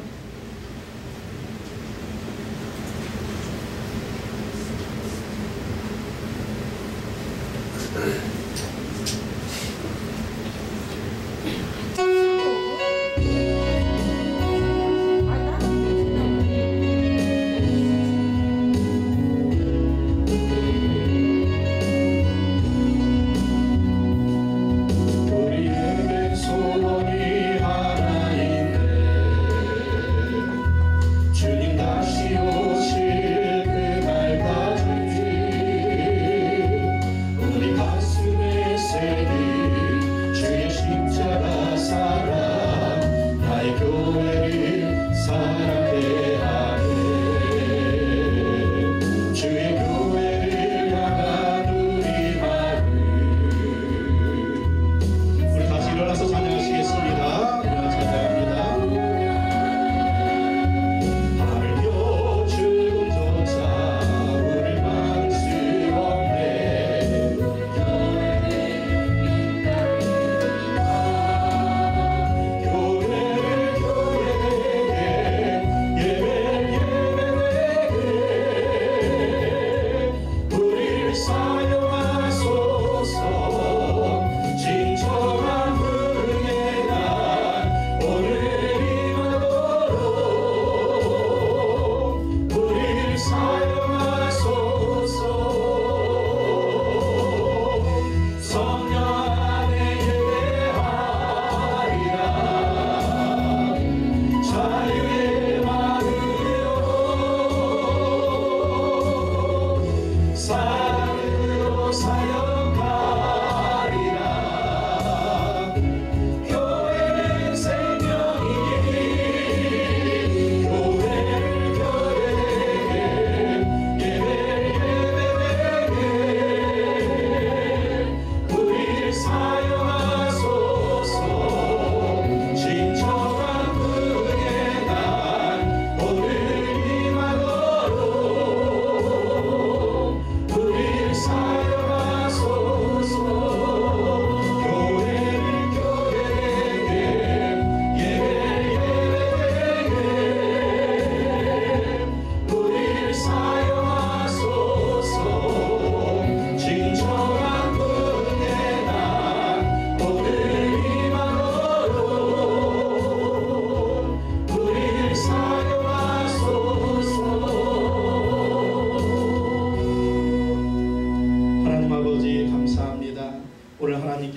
우리 가슴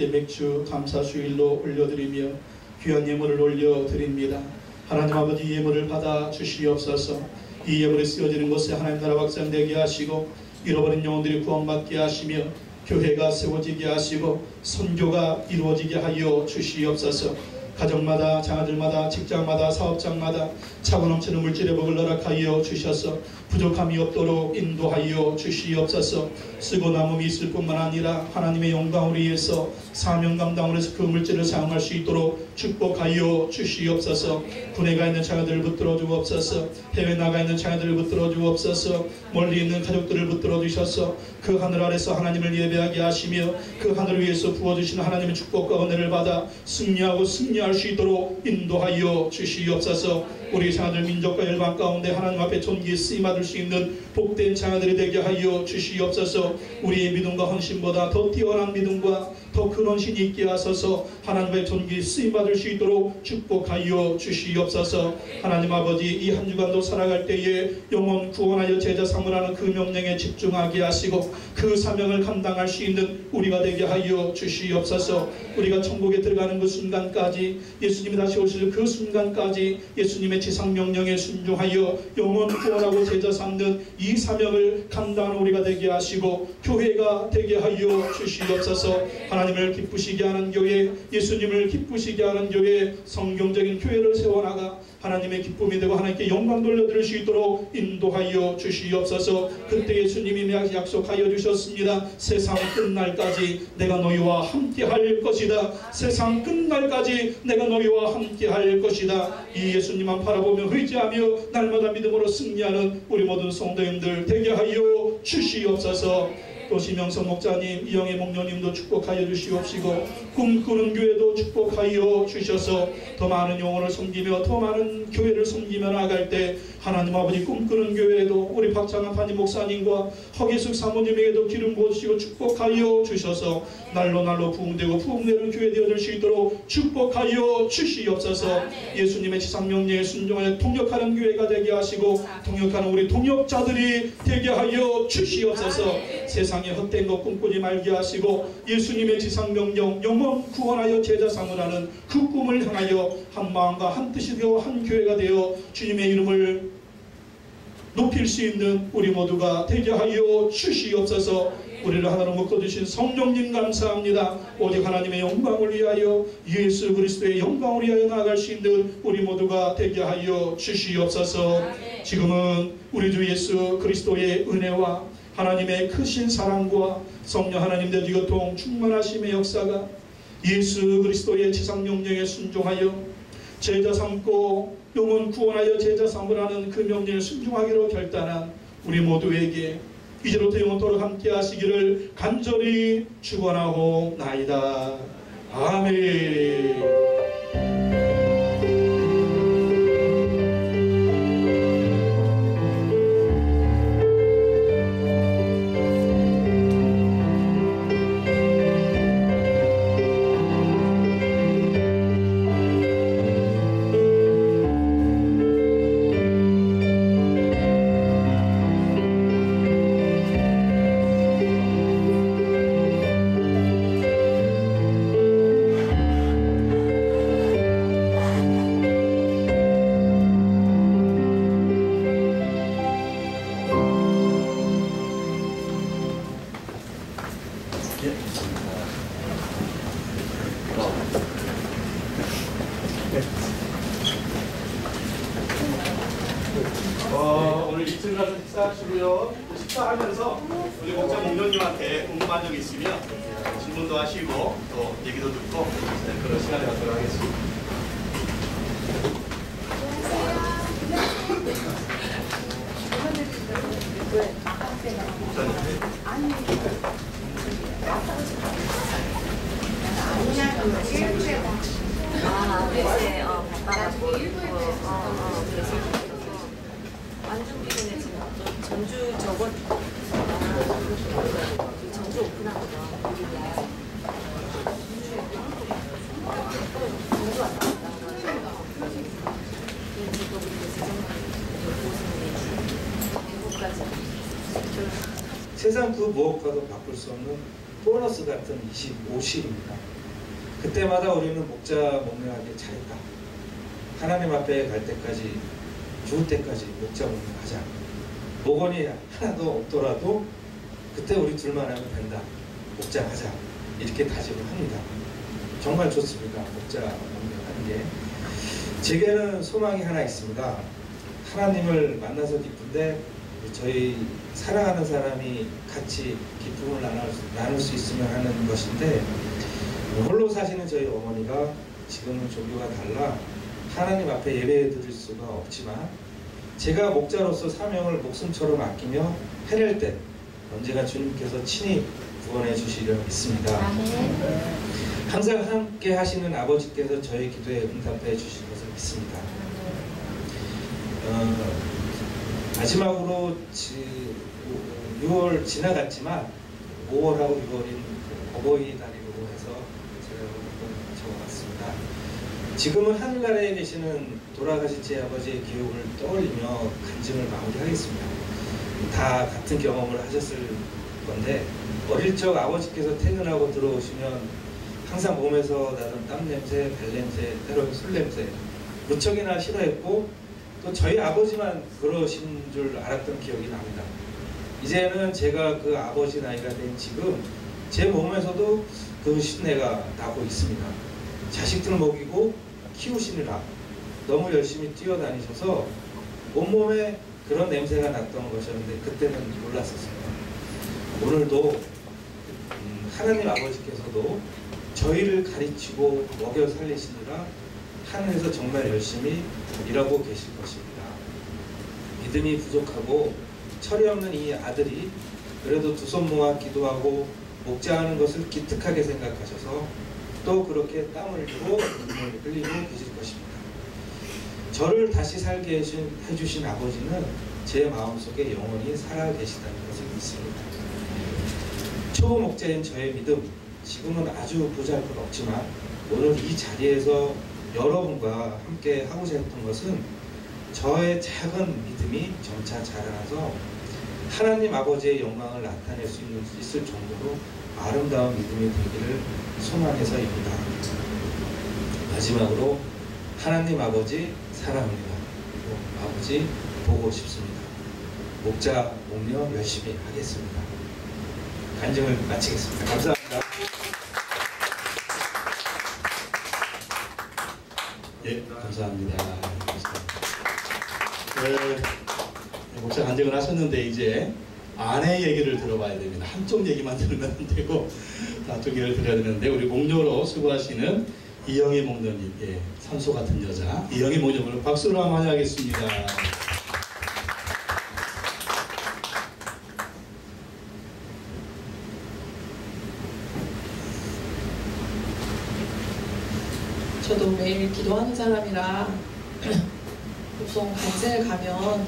번째 맥주 감사주일로 올려드리며 귀한 예물을 올려드립니다. 하나님 아버지, 이 예물을 받아 주시옵소서. 이 예물이 쓰여지는 곳에 하나님 나라 확장되게 하시고 잃어버린 영혼들이 구원받게 하시며 교회가 세워지게 하시고 선교가 이루어지게 하여 주시옵소서. 가정마다, 자녀들마다, 직장마다, 사업장마다 차고 넘치는 물질의 복을 허락하여 주셔서 부족함이 없도록 인도하여 주시옵소서. 쓰고 남음이 있을 뿐만 아니라 하나님의 영광을 위해서 사명 감당을 해서 그 물질을 사용할 수 있도록 축복하여 주시옵소서. 군에 가 있는 자녀들을 붙들어 주옵소서. 해외 나가 있는 자녀들을 붙들어 주옵소서. 멀리 있는 가족들을 붙들어 주셔서 그 하늘 아래서 하나님을 예배하게 하시며 그 하늘을 위해서 부어주시는 하나님의 축복과 은혜를 받아 승리하고 승리할 수 있도록 인도하여 주시옵소서. 우리 자녀들 민족과 열방 가운데 하나님 앞에 존귀에 쓰임받을 수 있는 복된 자녀들이 되게 하여 주시옵소서. 우리의 믿음과 헌신보다 더 뛰어난 믿음과 더 큰 헌신이 있게 하소서. 하나님의 존귀에 쓰임받을 수 있도록 축복하여 주시옵소서. 하나님 아버지, 이 한 주간도 살아갈 때에 영혼 구원하여 제자 삼으라는 그 명령에 집중하게 하시고 그 사명을 감당할 수 있는 우리가 되게 하여 주시옵소서. 우리가 천국에 들어가는 그 순간까지, 예수님이 다시 오실 그 순간까지 예수님의 지상명령에 순종하여 영혼 구원하고 제자 삼는 이 사명을 감당하는 우리가 되게 하시고 교회가 되게 하여 주시옵소서. 하나님을 기쁘시게 하는 교회, 예수님을 기쁘시게 하는 교회, 성경적인 교회를 세워나가 하나님의 기쁨이 되고 하나님께 영광 돌려드릴 수 있도록 인도하여 주시옵소서. 그때 예수님이 약속하여 주셨습니다. 세상 끝날까지 내가 너희와 함께 할 것이다. 세상 끝날까지 내가 너희와 함께 할 것이다. 이 예수님만 바라보며 의지하며 날마다 믿음으로 승리하는 우리 모든 성도님들 되게 하여 주시옵소서. 또 심영선 목자님, 이영애 목녀님도 축복하여 주시옵시고 꿈꾸는 교회도 축복하여 주셔서 더 많은 영혼을 섬기며 더 많은 교회를 섬기며 나아갈 때 하나님 아버지, 꿈꾸는 교회에도 우리 박창한 판임 목사님과 허기숙 사모님에게도 기름 부어주시고 축복하여 주셔서 날로 부흥되고 부흥되는 교회 되어질 수 있도록 축복하여 주시옵소서. 예수님의 지상명령에 순종하여 통역하는 교회가 되게 하시고 통역하는 우리 통역자들이 되게 하여 주시옵소서. 세상에 헛된 것 꿈꾸지 말게 하시고 예수님의 지상명령 영혼 구원하여 제자 삼으라는 그 꿈을 향하여 한 마음과 한 뜻이 되어 한 교회가 되어 주님의 이름을 높일 수 있는 우리 모두가 되게 하여 주시옵소서. 우리를 하나로 묶어주신 성령님 감사합니다. 오직 하나님의 영광을 위하여 예수 그리스도의 영광을 위하여 나아갈 수 있는 우리 모두가 되게 하여 주시옵소서. 지금은 우리 주 예수 그리스도의 은혜와 하나님의 크신 사랑과 성령 하나님 대주교통 충만하심의 역사가 예수 그리스도의 지상명령에 순종하여 제자 삼고 영혼 구원하여 제자 삼으라는 그 명령에 순종하기로 결단한 우리 모두에게 이제부터 영원토록 함께 하시기를 간절히 축원하옵나이다. 아멘. 오늘 2층 가서 식사하시고요. 식사하면서 우리 목자 목녀님한테 궁금한 점이 있으면 질문도 하시고 또 얘기도 듣고 그런 시간을 갖도록 하겠습니다. 네, 완전 기존에 지금 전주 저번 전주 오픈하거든. 전주 왔다 갔다 세상 그 무엇과도 바꿀 수 없는 보너스 같은 25실입니다. 그때마다 우리는 목자 목명하게 잘했다. 하나님 앞에 갈 때까지, 죽을 때까지 목자 목명하자. 목원이 하나도 없더라도 그때 우리 둘만 하면 된다. 목자하자. 이렇게 다짐을 합니다. 정말 좋습니다. 목자 목명하는 게. 제게는 소망이 하나 있습니다. 하나님을 만나서 기쁜데 저희 사랑하는 사람이 같이 기쁨을 나눌 수 있으면 하는 것인데, 홀로 사시는 저희 어머니가 지금은 종교가 달라 하나님 앞에 예배 드릴 수가 없지만, 제가 목자로서 사명을 목숨처럼 아끼며 해낼 때 언제가 주님께서 친히 구원해 주시려 믿습니다. 항상 함께 하시는 아버지께서 저희 기도에 응답해 주실 것을 믿습니다. 마지막으로 6월 지나갔지만 5월하고 6월인 어버이날이라고 해서 제가 한번 적어봤습니다. 지금은 하늘나라에 계시는 돌아가신 제 아버지의 기억을 떠올리며 간증을 마무리하겠습니다. 다 같은 경험을 하셨을 건데, 어릴 적 아버지께서 퇴근하고 들어오시면 항상 몸에서 나던 땀 냄새, 발 냄새, 때로는 술 냄새 무척이나 싫어했고, 또 저희 아버지만 그러신 줄 알았던 기억이 납니다. 이제는 제가 그 아버지 나이가 된 지금 제 몸에서도 그 신내가 나고 있습니다. 자식들 먹이고 키우시느라 너무 열심히 뛰어다니셔서 온몸에 그런 냄새가 났던 것이었는데 그때는 몰랐었어요. 오늘도 하나님 아버지께서도 저희를 가르치고 먹여 살리시느라 하늘에서 정말 열심히 일하고 계실 것입니다. 믿음이 부족하고 철이 없는 이 아들이 그래도 두 손 모아 기도하고 목자하는 것을 기특하게 생각하셔서 또 그렇게 땀을 흘리고 눈물을 흘리고 계실 것입니다. 저를 다시 살게 해주신 아버지는 제 마음속에 영원히 살아 계시다는 것을 믿습니다. 초보 목자인 저의 믿음, 지금은 아주 보잘것없지만 오늘 이 자리에서 여러분과 함께 하고자 했던 것은 저의 작은 믿음이 점차 자라나서 하나님 아버지의 영광을 나타낼 수 있을 정도로 아름다운 믿음이 되기를 소망해서입니다. 마지막으로 하나님 아버지 사랑합니다. 아버지 보고 싶습니다. 목자 목명 열심히 하겠습니다. 간증을 마치겠습니다. 감사합니다. 예, 감사합니다. 목사 간증을 하셨는데 이제 아내 얘기를 들어봐야 됩니다. 한쪽 얘기만 들으면 안 되고 다쪽 얘기를 들어야 되는데, 우리 목녀로 수고하시는 이영애 목녀님, 예, 산소 같은 여자 이영애 목녀를 박수로 한번 환영하겠습니다. 저도 매일 기도하는 사람이라 보통 간증을 가면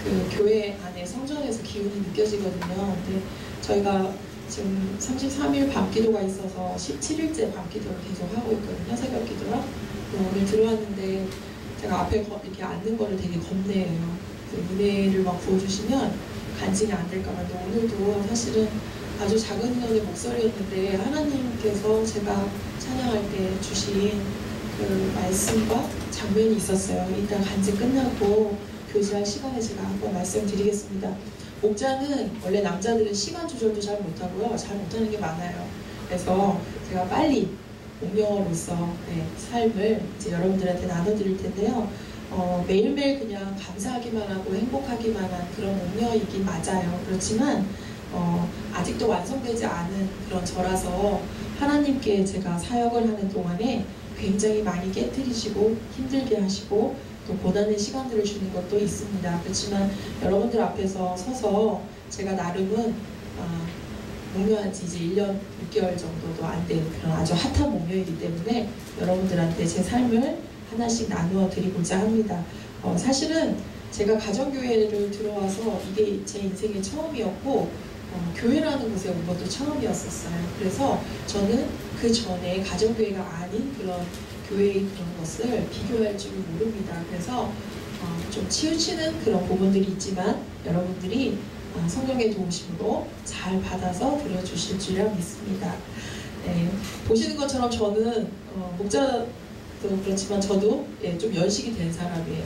그 교회 안에 성전에서 기운이 느껴지거든요. 근데 저희가 지금 33일 밤기도가 있어서 17일째 밤기도를 계속 하고 있거든요. 새벽 기도랑. 오늘 들어왔는데 제가 앞에 이렇게 앉는 거를 되게 겁내요. 은혜를 막 부어주시면 간증이 안 될까봐. 근데 오늘도 사실은 아주 작은 인원의 목소리였는데 하나님께서 제가 찬양할 때 주신 그 말씀과 장면이 있었어요. 일단 간증 끝나고 교제할 시간에 제가 한번 말씀드리겠습니다. 목자는 원래 남자들은 시간 조절도 잘 못하고요. 잘 못하는 게 많아요. 그래서 제가 빨리 목녀로서 삶을 이제 여러분들한테 나눠드릴 텐데요. 매일매일 그냥 감사하기만 하고 행복하기만 한 그런 목녀이긴 맞아요. 그렇지만 아직도 완성되지 않은 그런 저라서 하나님께 제가 사역을 하는 동안에 굉장히 많이 깨트리시고 힘들게 하시고 또 고난의 시간들을 주는 것도 있습니다. 그렇지만 여러분들 앞에서 서서 제가 나름은 목묘한 지 이제 1년 6개월 정도도 안 된 그런 아주 핫한 목묘이기 때문에 여러분들한테 제 삶을 하나씩 나누어 드리고자 합니다. 사실은 제가 가정교회를 들어와서 이게 제 인생의 처음이었고 교회라는 곳에 온 것도 처음이었었어요. 그래서 저는 그 전에 가정교회가 아닌 그런 교회의 그런 것을 비교할 줄을 모릅니다. 그래서 좀 치우치는 그런 부분들이 있지만 여러분들이 성령의 도우심으로 잘 받아서 들어주실 줄이라 믿습니다. 네, 보시는 것처럼 저는 목자도 그렇지만 저도 좀 연식이 된 사람이에요.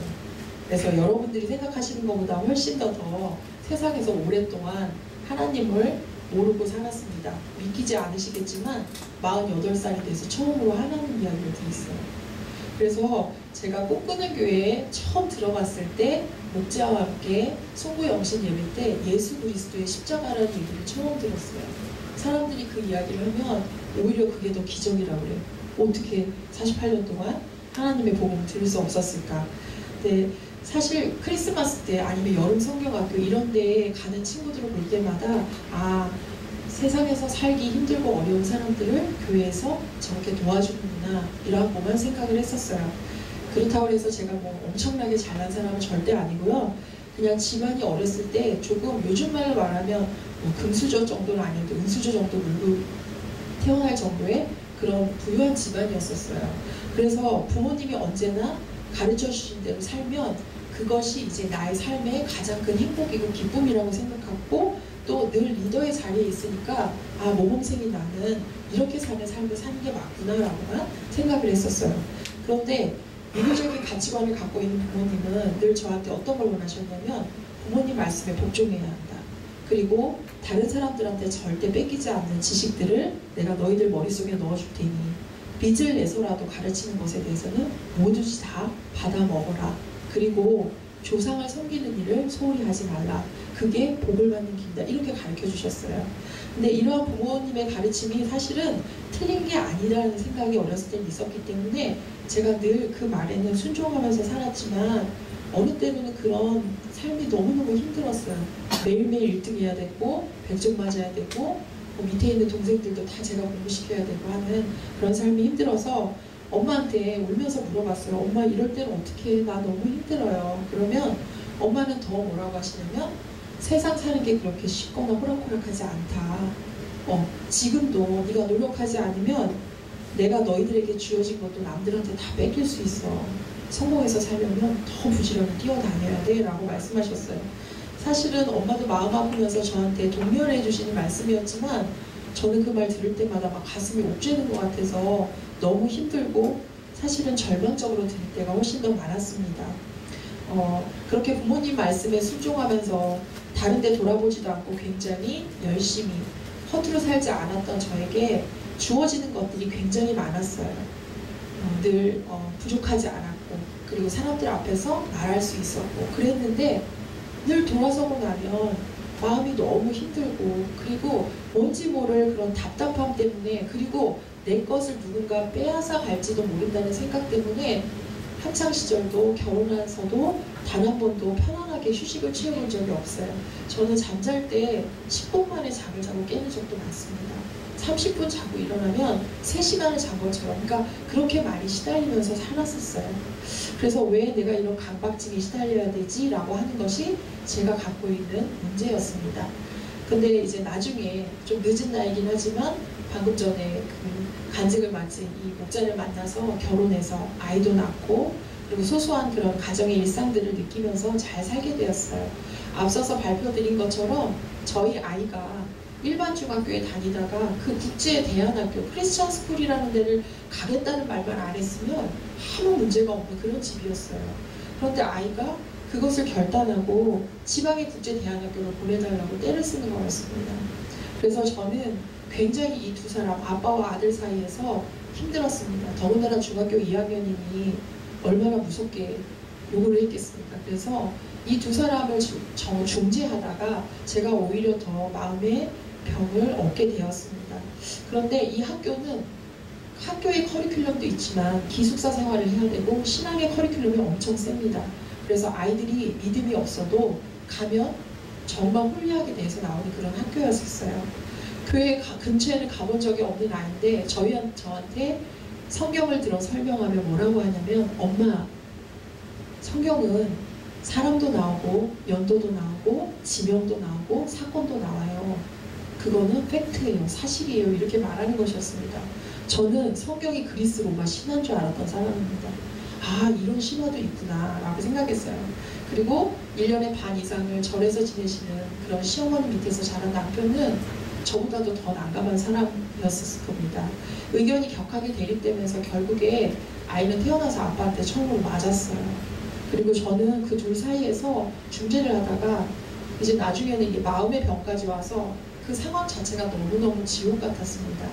그래서 여러분들이 생각하시는 것보다 훨씬 더 세상에서 오랫동안 하나님을 모르고 살았습니다. 믿기지 않으시겠지만 48살이 돼서 처음으로 하나님 이야기를 들었어요. 그래서 제가 꿈꾸는 교회에 처음 들어갔을 때 목자와 함께 송구 영신 예배 때 예수 그리스도의 십자가라는 얘기를 처음 들었어요. 사람들이 그 이야기를 하면 오히려 그게 더 기적이라고 그래요. 어떻게 48년 동안 하나님의 복음을 들을 수 없었을까. 근데 사실 크리스마스 때 아니면 여름 성경학교 이런 데 가는 친구들을 볼 때마다 세상에서 살기 힘들고 어려운 사람들을 교회에서 저렇게 도와주는구나 이런 것만 생각을 했었어요. 그렇다고 해서 제가 뭐 엄청나게 잘난 사람은 절대 아니고요. 그냥 집안이 어렸을 때 조금 요즘 말로 말하면 뭐 금수저 정도는 아니어도 은수저 정도 물고 태어날 정도의 그런 부유한 집안이었었어요. 그래서 부모님이 언제나 가르쳐 주신 대로 살면 그것이 이제 나의 삶의 가장 큰 행복이고 기쁨이라고 생각하고 또 늘 리더의 자리에 있으니까 모범생이 나는 이렇게 사는 삶을 사는 게 맞구나라고만 생각을 했었어요. 그런데 유교적인 가치관을 갖고 있는 부모님은 늘 저한테 어떤 걸 원하셨냐면 부모님 말씀에 복종해야 한다. 그리고 다른 사람들한테 절대 뺏기지 않는 지식들을 내가 너희들 머릿속에 넣어줄 테니 빚을 내서라도 가르치는 것에 대해서는 뭐든지 다 받아 먹어라. 그리고 조상을 섬기는 일을 소홀히 하지 말라. 그게 복을 받는 길이다. 이렇게 가르쳐 주셨어요. 근데 이러한 부모님의 가르침이 사실은 틀린 게 아니라는 생각이 어렸을 때 있었기 때문에 제가 늘 그 말에는 순종하면서 살았지만 어느 때는 그런 삶이 너무너무 힘들었어요. 매일매일 1등 해야 되고 100점 맞아야 되고 밑에 있는 동생들도 다 제가 공부시켜야 되고 하는 그런 삶이 힘들어서 엄마한테 울면서 물어봤어요. 엄마 이럴 때는 어떻게 해? 나 너무 힘들어요. 그러면 엄마는 더 뭐라고 하시냐면 세상 사는 게 그렇게 쉽거나 호락호락하지 않다. 지금도 네가 노력하지 않으면 내가 너희들에게 주어진 것도 남들한테 다 뺏길 수 있어. 성공해서 살려면 더 부지런히 뛰어다녀야 돼 라고 말씀하셨어요. 사실은 엄마도 마음 아프면서 저한테 독려해 주시는 말씀이었지만 저는 그 말 들을 때마다 막 가슴이 옥죄는 것 같아서 너무 힘들고 사실은 절망적으로 들을 때가 훨씬 더 많았습니다. 그렇게 부모님 말씀에 순종하면서 다른 데 돌아보지도 않고 굉장히 열심히 허투루 살지 않았던 저에게 주어지는 것들이 굉장히 많았어요. 늘 부족하지 않았고 그리고 사람들 앞에서 말할 수 있었고 그랬는데 늘 돌아서고 나면 마음이 너무 힘들고 그리고 뭔지 모를 그런 답답함 때문에 그리고 내 것을 누군가 빼앗아 갈지도 모른다는 생각 때문에 한창 시절도 결혼해서도 단 한 번도 편안하게 휴식을 취해본 적이 없어요. 저는 잠잘 때 10분 만에 잠을 자고 깨는 적도 많습니다. 30분 자고 일어나면 3시간을 잔 것처럼 그러니까 그렇게 많이 시달리면서 살았었어요. 그래서 왜 내가 이런 강박증에 시달려야 되지? 라고 하는 것이 제가 갖고 있는 문제였습니다. 근데 이제 나중에 좀 늦은 나이긴 하지만 방금 전에 그 간증을 마친 이 목자를 만나서 결혼해서 아이도 낳고 그리고 소소한 그런 가정의 일상들을 느끼면서 잘 살게 되었어요. 앞서서 발표드린 것처럼 저희 아이가 일반 중학교에 다니다가 그 국제 대안학교 크리스천 스쿨이라는 데를 가겠다는 말만 안 했으면 아무 문제가 없는 그런 집이었어요. 그런데 아이가 그것을 결단하고 지방의 국제 대안학교를 보내달라고 떼를 쓰는 거였습니다. 그래서 저는 굉장히 이 두 사람 아빠와 아들 사이에서 힘들었습니다. 더군다나 중학교 2학년이니 얼마나 무섭게 요구를 했겠습니까. 그래서 이 두 사람을 중재하다가 제가 오히려 더 마음의 병을 얻게 되었습니다. 그런데 이 학교는 학교의 커리큘럼도 있지만 기숙사 생활을 해야 되고 신앙의 커리큘럼이 엄청 셉니다. 그래서 아이들이 믿음이 없어도 가면 정말 홀리하게 돼서 나오는 그런 학교였었어요. 교회 근처에는 가본 적이 없는 아이인데 저한테 성경을 들어 설명하면 뭐라고 하냐면 엄마 성경은 사람도 나오고 연도도 나오고 지명도 나오고 사건도 나와요. 그거는 팩트예요. 사실이에요. 이렇게 말하는 것이었습니다. 저는 성경이 그리스 로마 신화인 줄 알았던 사람입니다. 이런 신화도 있구나 라고 생각했어요. 그리고 1년에 반 이상을 절에서 지내시는 그런 시어머니 밑에서 자란 남편은 저보다도 더 난감한 사람이었을 겁니다. 의견이 격하게 대립되면서 결국에 아이는 태어나서 아빠한테 처음으로 맞았어요. 그리고 저는 그 둘 사이에서 중재를 하다가 이제 나중에는 이게 마음의 병까지 와서 그 상황 자체가 너무너무 지옥 같았습니다.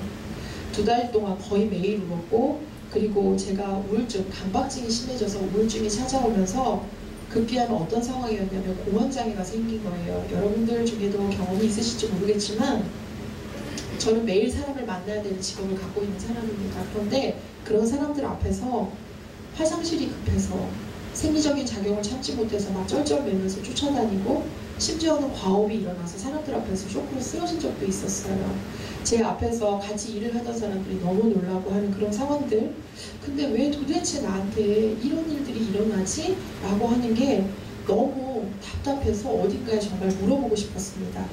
2달 동안 거의 매일 울었고, 그리고 제가 우울증, 강박증이 심해져서 우울증이 찾아오면서 급기야는 어떤 상황이었냐면 공황장애가 생긴 거예요. 여러분들 중에도 경험이 있으실지 모르겠지만 저는 매일 사람을 만나야 되는 직업을 갖고 있는 사람입니다. 그런데 그런 사람들 앞에서 화장실이 급해서 생리적인 작용을 참지 못해서 막 쩔쩔매면서 쫓아다니고, 심지어는 과업이 일어나서 사람들 앞에서 쇼크로 쓰러진 적도 있었어요. 제 앞에서 같이 일을 하던 사람들이 너무 놀라고 하는 그런 상황들. 근데 왜 도대체 나한테 이런 일들이 일어나지? 라고 하는 게 너무 답답해서 어딘가에 정말 물어보고 싶었습니다.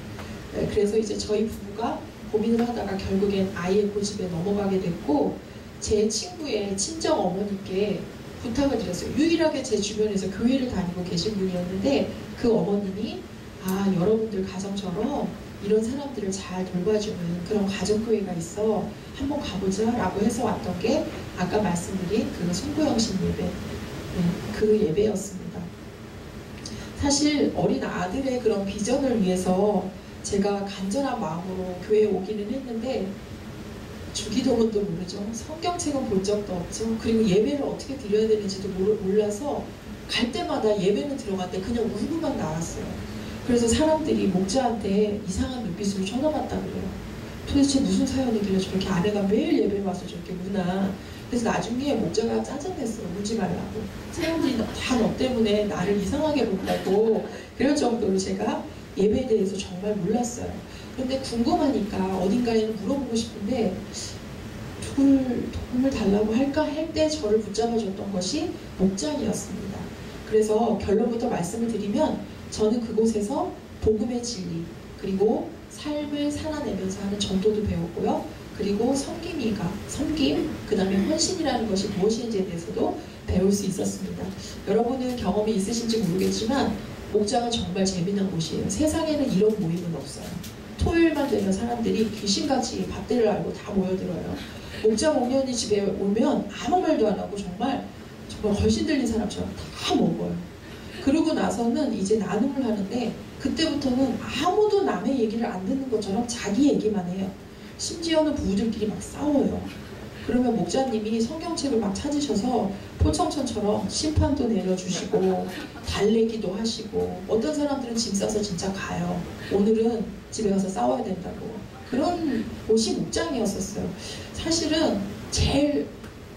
그래서 이제 저희 부부가 고민을 하다가 결국엔 아이의 고집에 넘어가게 됐고, 제 친구의 친정 어머니께 부탁을 드렸어요. 유일하게 제 주변에서 교회를 다니고 계신 분이었는데 그 어머님이 여러분들 가정처럼 이런 사람들을 잘 돌봐주는 그런 가족교회가 있어, 한번 가보자 라고 해서 왔던 게 아까 말씀드린 그 송구영신 예배, 그 예배였습니다. 사실 어린 아들의 그런 비전을 위해서 제가 간절한 마음으로 교회에 오기는 했는데 주기도문도 모르죠. 성경책은 본 적도 없죠. 그리고 예배를 어떻게 드려야 되는지도 몰라서 갈 때마다 예배는 들어갔는데 그냥 울고만 나왔어요. 그래서 사람들이 목자한테 이상한 눈빛으로 쳐다봤다 그래요. 도대체 무슨 사연이길래 저렇게 아내가 매일 예배 와서 저렇게 우나. 그래서 나중에 목자가 짜증냈어요. 울지 말라고. 사람들이 다 너 때문에 나를 이상하게 본다고. 그럴 정도로 제가 예배에 대해서 정말 몰랐어요. 그런데 궁금하니까 어딘가에는 물어보고 싶은데 도움을 달라고 할까 할 때 저를 붙잡아줬던 것이 목장이었습니다. 그래서 결론부터 말씀을 드리면 저는 그곳에서 복음의 진리, 그리고 삶을 살아내면서 하는 전도도 배웠고요. 그리고 섬김, 그 다음에 헌신이라는 것이 무엇인지에 대해서도 배울 수 있었습니다. 여러분은 경험이 있으신지 모르겠지만 목장은 정말 재미난 곳이에요. 세상에는 이런 모임은 없어요. 토요일만 되면 사람들이 귀신같이 밥대를 알고 다 모여들어요. 목자 목련이 집에 오면 아무 말도 안 하고 정말 걸신 들린 사람처럼 다 먹어요. 그러고 나서는 이제 나눔을 하는데 그때부터는 아무도 남의 얘기를 안 듣는 것처럼 자기 얘기만 해요. 심지어는 부부들끼리 막 싸워요. 그러면 목자님이 성경책을 막 찾으셔서 포청천처럼 심판도 내려주시고 달래기도 하시고, 어떤 사람들은 짐 싸서 진짜 가요. 오늘은 집에 가서 싸워야 된다고. 그런 곳이 목장이었었어요. 사실은 제일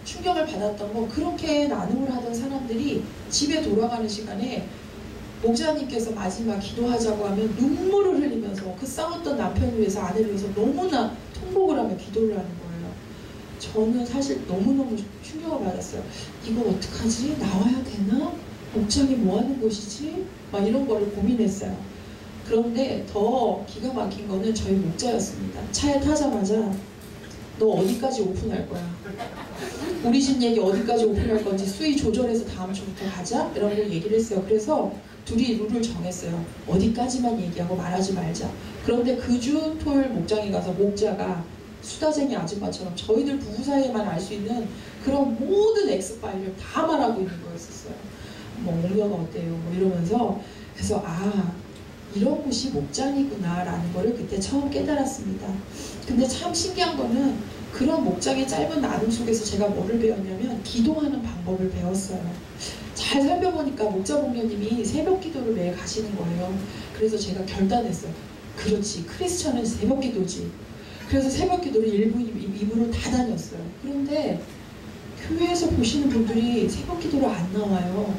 충격을 받았던 건 그렇게 나눔을 하던 사람들이 집에 돌아가는 시간에 목자님께서 마지막 기도하자고 하면 눈물을 흘리면서 그 싸웠던 남편을 위해서, 아내를 위해서 너무나 통곡을 하며 기도를 하는 거예요. 저는 사실 너무너무 충격을 받았어요. 이거 어떡하지? 나와야 되나? 목장이 뭐 하는 곳이지? 막 이런 거를 고민했어요. 그런데 더 기가 막힌 거는 저희 목자였습니다. 차에 타자마자 너 어디까지 오픈할 거야? 우리 집 얘기 어디까지 오픈할 건지 수위 조절해서 다음 주부터 가자? 이런 걸 얘기를 했어요. 그래서 둘이 룰을 정했어요. 어디까지만 얘기하고 말하지 말자. 그런데 그 주 토요일 목장에 가서 목자가 수다쟁이 아줌마처럼 저희들 부부 사이에만 알 수 있는 그런 모든 엑스파일을 다 말하고 있는 거였었어요. 뭐 목녀가 어때요? 뭐 이러면서. 그래서 이런 곳이 목장이구나 라는 거를 그때 처음 깨달았습니다. 근데 참 신기한 거는 그런 목장의 짧은 나눔 속에서 제가 뭐를 배웠냐면 기도하는 방법을 배웠어요. 잘 살펴보니까 목자 목녀님이 새벽 기도를 매일 가시는 거예요. 그래서 제가 결단했어요. 그렇지, 크리스천은 새벽 기도지. 그래서 새벽 기도를 1부, 2부를 다 다녔어요. 그런데 교회에서 보시는 분들이 새벽 기도를 안 나와요.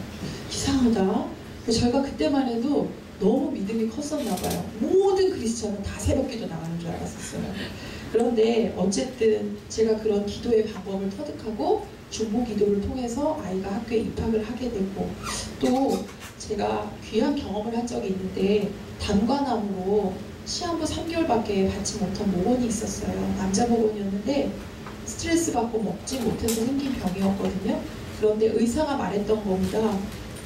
이상하다. 저희가 그때만 해도 너무 믿음이 컸었나 봐요. 모든 크리스천은 다 새벽 기도 나가는 줄 알았었어요. 그런데 어쨌든 제가 그런 기도의 방법을 터득하고 중보 기도를 통해서 아이가 학교에 입학을 하게 됐고, 또 제가 귀한 경험을 한 적이 있는데 단과남으로 시한부 3개월밖에 받지 못한 모건이 있었어요. 남자 모건이었는데 스트레스 받고 먹지 못해서 생긴 병이었거든요. 그런데 의사가 말했던 겁니다.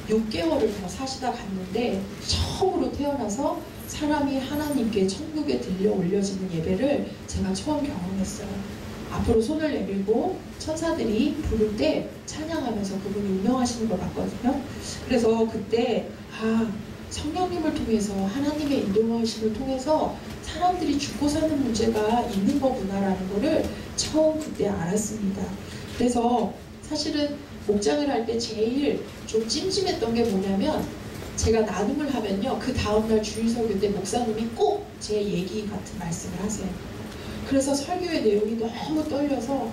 6개월을 더 사시다 갔는데 처음으로 태어나서 사람이 하나님께 천국에 들려 올려지는 예배를 제가 처음 경험했어요. 앞으로 손을 내밀고 천사들이 부를 때 찬양하면서 그분이 운영하시는 걸 봤거든요. 그래서 그때 성령님을 통해서 하나님의 인도하심을 통해서 사람들이 죽고 사는 문제가 있는 거구나라는 거를 처음 그때 알았습니다. 그래서 사실은 목장을 할 때 제일 좀 찜찜했던 게 뭐냐면 제가 나눔을 하면요, 그 다음날 주일 설교 때 목사님이 꼭 제 얘기 같은 말씀을 하세요. 그래서 설교의 내용이 너무 떨려서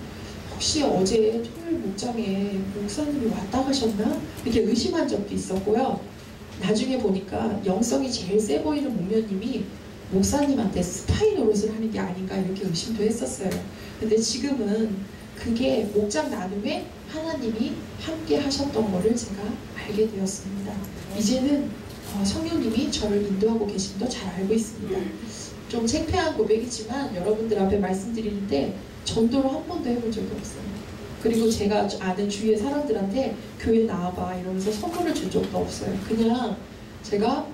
혹시 어제 토요일 목장에 목사님이 왔다 가셨나? 이렇게 의심한 적도 있었고요. 나중에 보니까 영성이 제일 세 보이는 목녀님이 목사님한테 스파이 노릇을 하는 게 아닌가 이렇게 의심도 했었어요. 근데 지금은 그게 목장 나눔에 하나님이 함께 하셨던 거를 제가 알게 되었습니다. 이제는 성령님이 저를 인도하고 계심도 잘 알고 있습니다. 좀 창피한 고백이지만 여러분들 앞에 말씀드리는데 전도를 한 번도 해본 적이 없어요. 그리고 제가 아는 주위의 사람들한테 교회 나와봐 이러면서 선물을 준 적도 없어요. 그냥 제가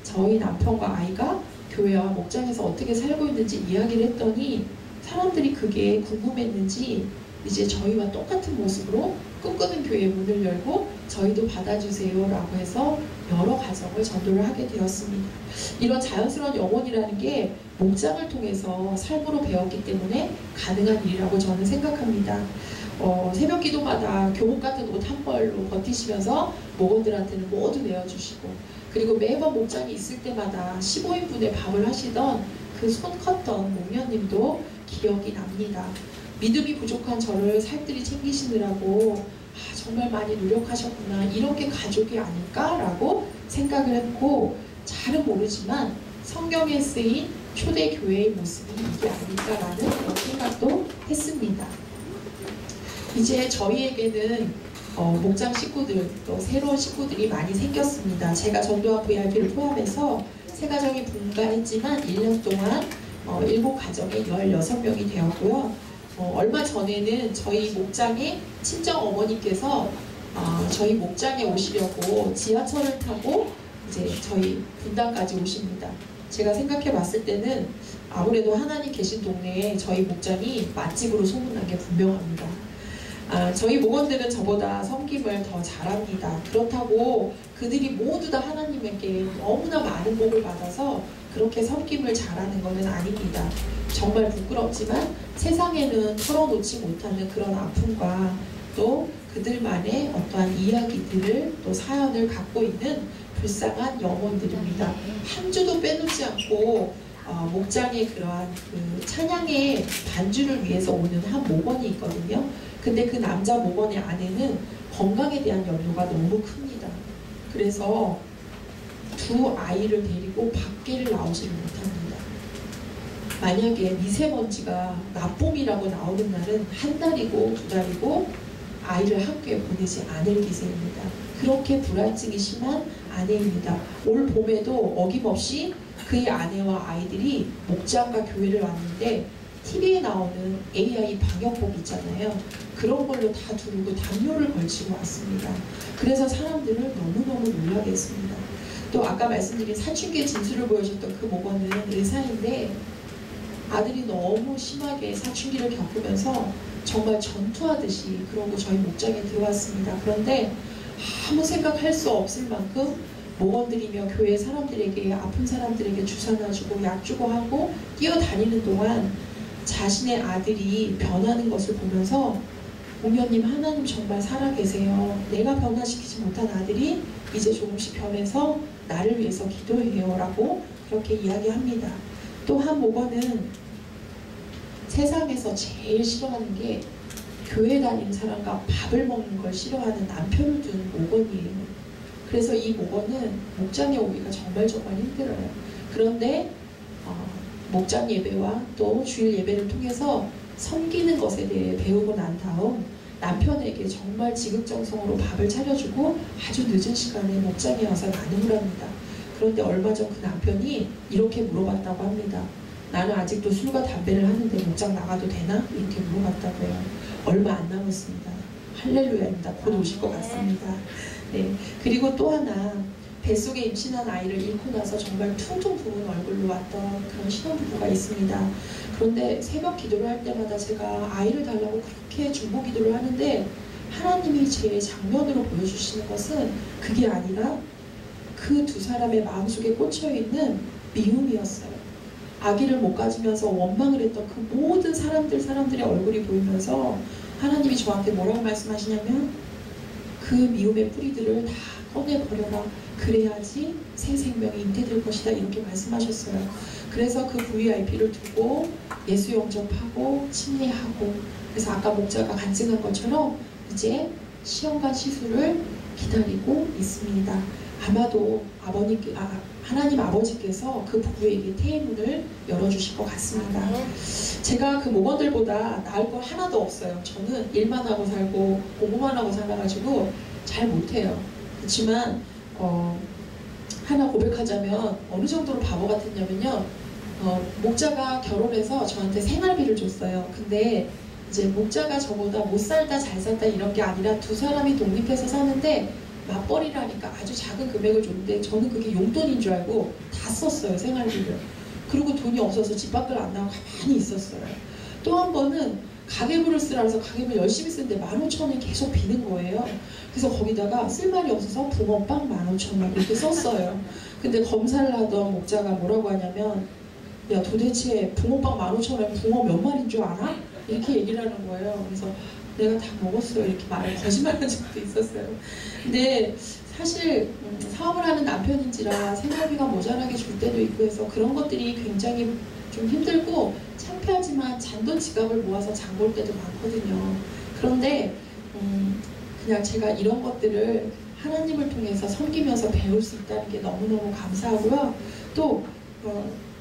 저희 남편과 아이가 교회와 목장에서 어떻게 살고 있는지 이야기를 했더니 사람들이 그게 궁금했는지 이제 저희와 똑같은 모습으로 꿈꾸는 교회 문을 열고 저희도 받아주세요 라고 해서 여러 가정을 전도를 하게 되었습니다. 이런 자연스러운 영혼이라는 게 목장을 통해서 삶으로 배웠기 때문에 가능한 일이라고 저는 생각합니다. 새벽 기도마다 교복 같은 옷 한 벌로 버티시면서 목원들한테는 모두 내어주시고, 그리고 매번 목장이 있을 때마다 15인분의 밥을 하시던 그 손 컸던 목녀님도 기억이 납니다. 믿음이 부족한 저를 살뜰히 챙기시느라고 정말 많이 노력하셨구나, 이런 게 가족이 아닐까라고 생각을 했고, 잘은 모르지만 성경에 쓰인 초대교회의 모습이 이게 아닐까라는 그런 생각도 했습니다. 이제 저희에게는 목장 식구들, 또 새로운 식구들이 많이 생겼습니다. 제가 전도학 VIP를 포함해서 세 가정이 분가했지만 1년 동안 7가정에 16명이 되었고요. 얼마 전에는 저희 목장의 친정 어머니께서 저희 목장에 오시려고 지하철을 타고 이제 저희 분당까지 오십니다. 제가 생각해 봤을 때는 아무래도 하나님 계신 동네에 저희 목장이 맛집으로 소문난 게 분명합니다. 저희 목원들은 저보다 섬김을 더 잘합니다. 그렇다고 그들이 모두 다 하나님에게 너무나 많은 복을 받아서 그렇게 섬김을 잘하는 것은 아닙니다. 정말 부끄럽지만 세상에는 털어놓지 못하는 그런 아픔과 또 그들만의 어떠한 이야기들을 또 사연을 갖고 있는 불쌍한 영혼들입니다. 한 주도 빼놓지 않고 목장의 그러한 그 찬양의 반주를 위해서 오는 한 목원이 있거든요. 근데 그 남자 목원의 아내는 건강에 대한 염려가 너무 큽니다. 그래서 두 아이를 데리고 밖에를 나오지를 못합니다. 만약에 미세먼지가 나쁨이라고 나오는 날은 한 달이고 두 달이고 아이를 학교에 보내지 않을 기세입니다. 그렇게 불안증이 심한 아내입니다. 올 봄에도 어김없이 그의 아내와 아이들이 목장과 교회를 왔는데 TV에 나오는 AI 방역복 있잖아요. 그런 걸로 다 두르고 담요를 걸치고 왔습니다. 그래서 사람들을 너무너무 놀라게 했습니다. 또 아까 말씀드린 사춘기의 진술을 보여줬던 그 목원은 의사인데 아들이 너무 심하게 사춘기를 겪으면서 정말 전투하듯이 그러고 저희 목장에 들어왔습니다. 그런데 아무 생각할 수 없을 만큼 목원들이며 교회 사람들에게, 아픈 사람들에게 주사 놔주고 약 주고 하고 뛰어다니는 동안 자신의 아들이 변하는 것을 보면서 목녀님, 하나님 정말 살아계세요. 내가 변화시키지 못한 아들이 이제 조금씩 변해서 나를 위해서 기도해요 라고 그렇게 이야기합니다. 또 한 목원은 세상에서 제일 싫어하는 게 교회 다니는 사람과 밥을 먹는 걸 싫어하는 남편을 둔 목원이에요. 그래서 이 목원은 목장에 오기가 정말 힘들어요. 그런데 목장 예배와 또 주일 예배를 통해서 섬기는 것에 대해 배우고 난 다음 남편에게 정말 지극정성으로 밥을 차려주고 아주 늦은 시간에 목장에 와서 나눔을 합니다. 그런데 얼마 전 그 남편이 이렇게 물어봤다고 합니다. 나는 아직도 술과 담배를 하는데 목장 나가도 되나? 이렇게 물어봤다고요. 얼마 안 남았습니다. 할렐루야입니다. 곧 오실 것 같습니다. 네. 그리고 또 하나, 뱃속에 임신한 아이를 잃고 나서 정말 퉁퉁 부은 얼굴로 왔던 그런 신혼부부가 있습니다. 그런데 새벽 기도를 할 때마다 제가 아이를 달라고 그렇게 중보 기도를 하는데 하나님이 제 장면으로 보여주시는 것은 그게 아니라 그 두 사람의 마음속에 꽂혀있는 미움이었어요. 아기를 못 가지면서 원망을 했던 그 모든 사람들의 얼굴이 보이면서 하나님이 저한테 뭐라고 말씀하시냐면 그 미움의 뿌리들을 다 꺼내버려라. 그래야지 새 생명이 잉태될 것이다. 이렇게 말씀하셨어요. 그래서 그 VIP를 두고 예수 영접하고 침례하고, 그래서 아까 목자가 간증한 것처럼 이제 시험관 시술을 기다리고 있습니다. 아마도 하나님 아버지께서 그 부부에게 태문을 열어주실 것 같습니다. 제가 그 목원들보다 나을 거 하나도 없어요. 저는 일만 하고 살고 공부만 하고 살아가지고 잘 못해요. 그렇지만 하나 고백하자면 어느 정도로 바보 같았냐면요. 목자가 결혼해서 저한테 생활비를 줬어요. 근데 이제 목자가 저보다 못 살다 잘 살다 이런 게 아니라 두 사람이 독립해서 사는데 맞벌이라니까 아주 작은 금액을 줬는데 저는 그게 용돈인 줄 알고 다 썼어요, 생활비를. 그리고 돈이 없어서 집 밖을 안 나가고 가만히 있었어요. 또 한 번은 가계부를 쓰라 해서 가계부 열심히 쓰는데 15,000원이 계속 비는 거예요. 그래서 거기다가 쓸 말이 없어서 붕어빵 15,000원 이렇게 썼어요. 근데 검사를 하던 목자가 뭐라고 하냐면, 야 도대체 붕어빵 15,000원 붕어 몇 마리인 줄 알아? 이렇게 얘기를 하는 거예요. 그래서 내가 다 먹었어요. 이렇게 거짓말한 적도 있었어요. 근데 사실 사업을 하는 남편인지라 생활비가 모자라게 줄 때도 있고 해서 그런 것들이 굉장히 좀 힘들고 창피하지만 잔돈 지갑을 모아서 장 볼 때도 많거든요. 그런데 그냥 제가 이런 것들을 하나님을 통해서 섬기면서 배울 수 있다는 게 너무너무 감사하고요. 또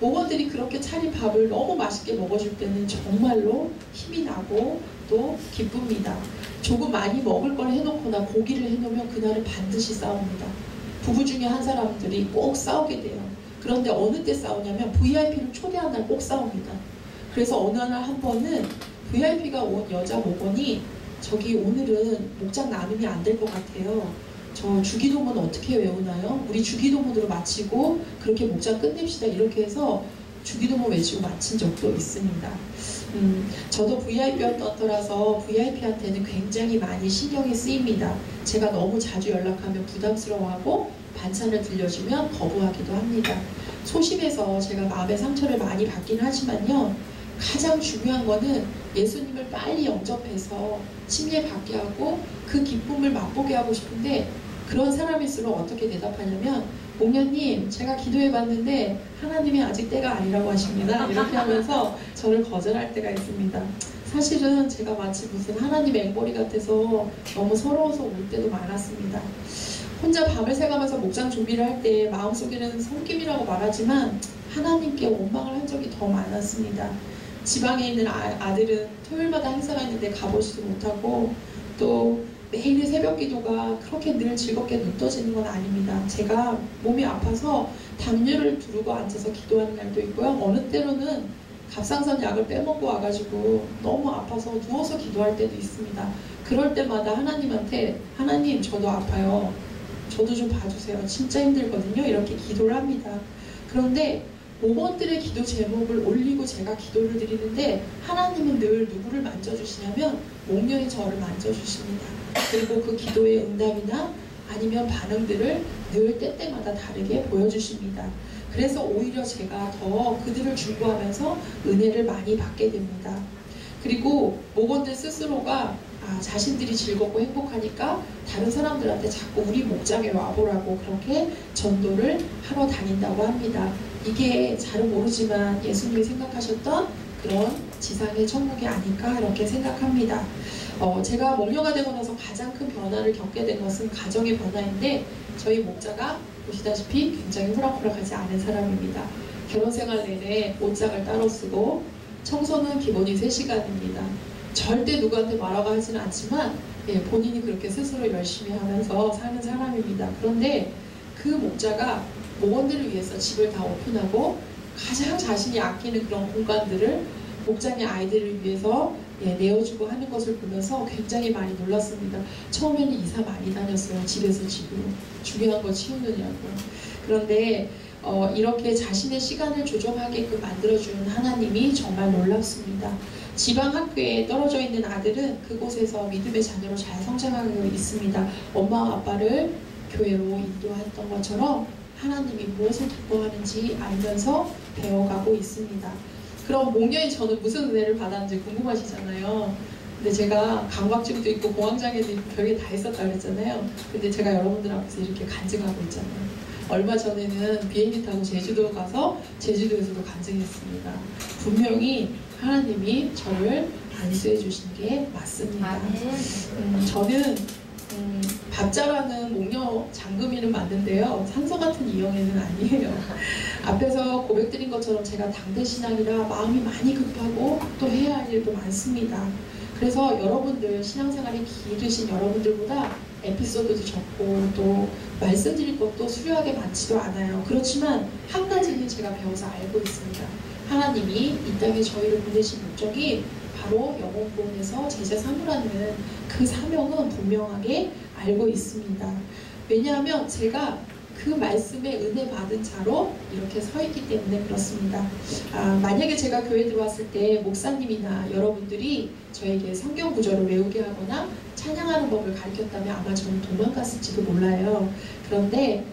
목원들이 그렇게 차린 밥을 너무 맛있게 먹어줄 때는 정말로 힘이 나고 또 기쁩니다. 조금 많이 먹을 걸 해놓거나 고기를 해놓으면 그날은 반드시 싸웁니다. 부부 중에 한 사람들이 꼭 싸우게 돼요. 그런데 어느 때 싸우냐면 VIP를 초대한 날 꼭 싸웁니다. 그래서 어느 날 한 번은 VIP가 온 여자 목원이 저기 오늘은 목장 나눔이 안 될 것 같아요. 저 주기도문 어떻게 외우나요? 우리 주기도문으로 마치고 그렇게 목장 끝냅시다. 이렇게 해서 주기도문 외치고 마친 적도 있습니다. 저도 VIP였던 터라서 VIP한테는 굉장히 많이 신경이 쓰입니다. 제가 너무 자주 연락하면 부담스러워하고 반찬을 들려주면 거부하기도 합니다. 소심해서 제가 마음의 상처를 많이 받긴 하지만요. 가장 중요한 거는 예수님을 빨리 영접해서 침례 받게 하고 그 기쁨을 맛보게 하고 싶은데 그런 사람일수록 어떻게 대답하냐면 목녀님 제가 기도해 봤는데 하나님이 아직 때가 아니라고 하십니다. 이렇게 하면서 저를 거절할 때가 있습니다. 사실은 제가 마치 무슨 하나님의 앵벌이 같아서 너무 서러워서 울 때도 많았습니다. 혼자 밤을 새가면서 목장 준비를 할 때 마음속에는 섬김이라고 말하지만 하나님께 원망을 한 적이 더 많았습니다. 지방에 있는 아들은 토요일마다 행사가 있는데 가보지도 못하고 또 매일의 새벽 기도가 그렇게 늘 즐겁게 눈 떠지는 건 아닙니다. 제가 몸이 아파서 담요를 두르고 앉아서 기도하는 날도 있고요. 어느 때로는 갑상선 약을 빼먹고 와가지고 너무 아파서 누워서 기도할 때도 있습니다. 그럴 때마다 하나님한테 하나님 저도 아파요. 저도 좀 봐주세요. 진짜 힘들거든요. 이렇게 기도를 합니다. 그런데 목원들의 기도 제목을 올리고 제가 기도를 드리는데 하나님은 늘 누구를 만져주시냐면 목녀의 저를 만져주십니다. 그리고 그 기도의 응답이나 아니면 반응들을 늘 때때마다 다르게 보여주십니다. 그래서 오히려 제가 더 그들을 중보하면서 은혜를 많이 받게 됩니다. 그리고 목원들 스스로가 자신들이 즐겁고 행복하니까 다른 사람들한테 자꾸 우리 목장에 와보라고 그렇게 전도를 하러 다닌다고 합니다. 이게 잘은 모르지만 예수님이 생각하셨던 그런 지상의 천국이 아닐까 이렇게 생각합니다. 제가 목녀가 되고 나서 가장 큰 변화를 겪게 된 것은 가정의 변화인데 저희 목자가 보시다시피 굉장히 호락호락하지 않은 사람입니다. 결혼생활 내내 옷장을 따로 쓰고 청소는 기본이 3시간입니다. 절대 누구한테 말하고 하지는 않지만 본인이 그렇게 스스로 열심히 하면서 사는 사람입니다. 그런데 그 목자가 목원들을 위해서 집을 다 오픈하고 가장 자신이 아끼는 그런 공간들을 목장의 아이들을 위해서 내어주고 하는 것을 보면서 굉장히 많이 놀랐습니다. 처음에는 이사 많이 다녔어요. 집에서 집으로. 중요한 거 치우느냐고. 그런데 이렇게 자신의 시간을 조정하게끔 만들어주는 하나님이 정말 놀랍습니다. 지방 학교에 떨어져 있는 아들은 그곳에서 믿음의 자녀로 잘 성장하고 있습니다. 엄마와 아빠를 교회로 인도했던 것처럼 하나님이 무엇을 기뻐하는지 알면서 배워가고 있습니다. 그럼 목련이 저는 무슨 은혜를 받았는지 궁금하시잖아요. 근데 제가 강박증도 있고 공황장애도 있고 별게 다 있었다고 그랬잖아요. 근데 제가 여러분들 앞에서 이렇게 간증하고 있잖아요. 얼마 전에는 비행기 타고 제주도 가서 제주도에서도 간증했습니다. 분명히 하나님이 저를 안수해 주신 게 맞습니다. 저는 밥자라는 목련 장금이는 맞는데요. 산소 같은 이영애는 아니에요. 앞에서 고백드린 것처럼 제가 당대신앙이라 마음이 많이 급하고 또 해야 할 일도 많습니다. 그래서 여러분들 신앙생활이 길으신 여러분들보다 에피소드도 적고 또 말씀드릴 것도 수려하게 많지도 않아요. 그렇지만 한 가지는 제가 배워서 알고 있습니다. 하나님이 이 땅에 저희를 보내신 목적이 바로 영혼구원에서 제자 삼으라는 그 사명은 분명하게 알고 있습니다. 왜냐하면 제가 그 말씀에 은혜 받은 자로 이렇게 서 있기 때문에 그렇습니다. 만약에 제가 교회 들어왔을 때 목사님이나 여러분들이 저에게 성경 구절을 외우게 하거나 찬양하는 법을 가르쳤다면 아마 저는 도망갔을지도 몰라요. 그런데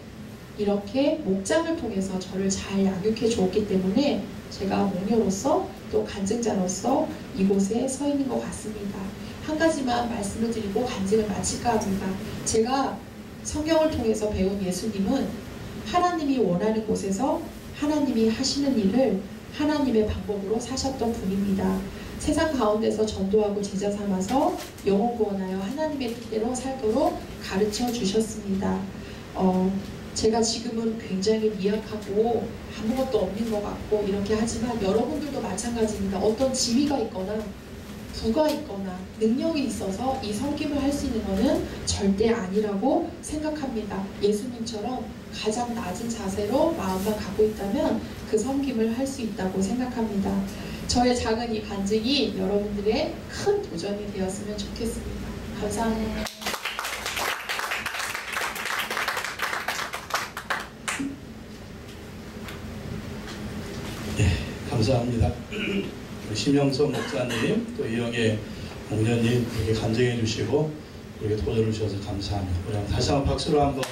이렇게 목장을 통해서 저를 잘 양육해 주었기 때문에 제가 목녀로서 또 간증자로서 이곳에 서 있는 것 같습니다. 한 가지만 말씀을 드리고 간증을 마칠까 합니다. 제가 성경을 통해서 배운 예수님은 하나님이 원하는 곳에서 하나님이 하시는 일을 하나님의 방법으로 사셨던 분입니다. 세상 가운데서 전도하고 제자 삼아서 영혼 구원하여 하나님의 뜻대로 살도록 가르쳐 주셨습니다. 제가 지금은 굉장히 미약하고 아무것도 없는 것 같고 이렇게 하지만 여러분들도 마찬가지입니다. 어떤 지위가 있거나 부가 있거나 능력이 있어서 이 섬김을 할 수 있는 것은 절대 아니라고 생각합니다. 예수님처럼 가장 낮은 자세로 마음만 갖고 있다면 그 섬김을 할 수 있다고 생각합니다. 저의 작은 이 간증이 여러분들의 큰 도전이 되었으면 좋겠습니다. 감사합니다. 네, 감사합니다. 심영선 목사님, 또 이영애 목련님 이렇게 간증해 주시고 이렇게 도전을 주셔서 감사합니다. 우리 다시 한번 박수로 한번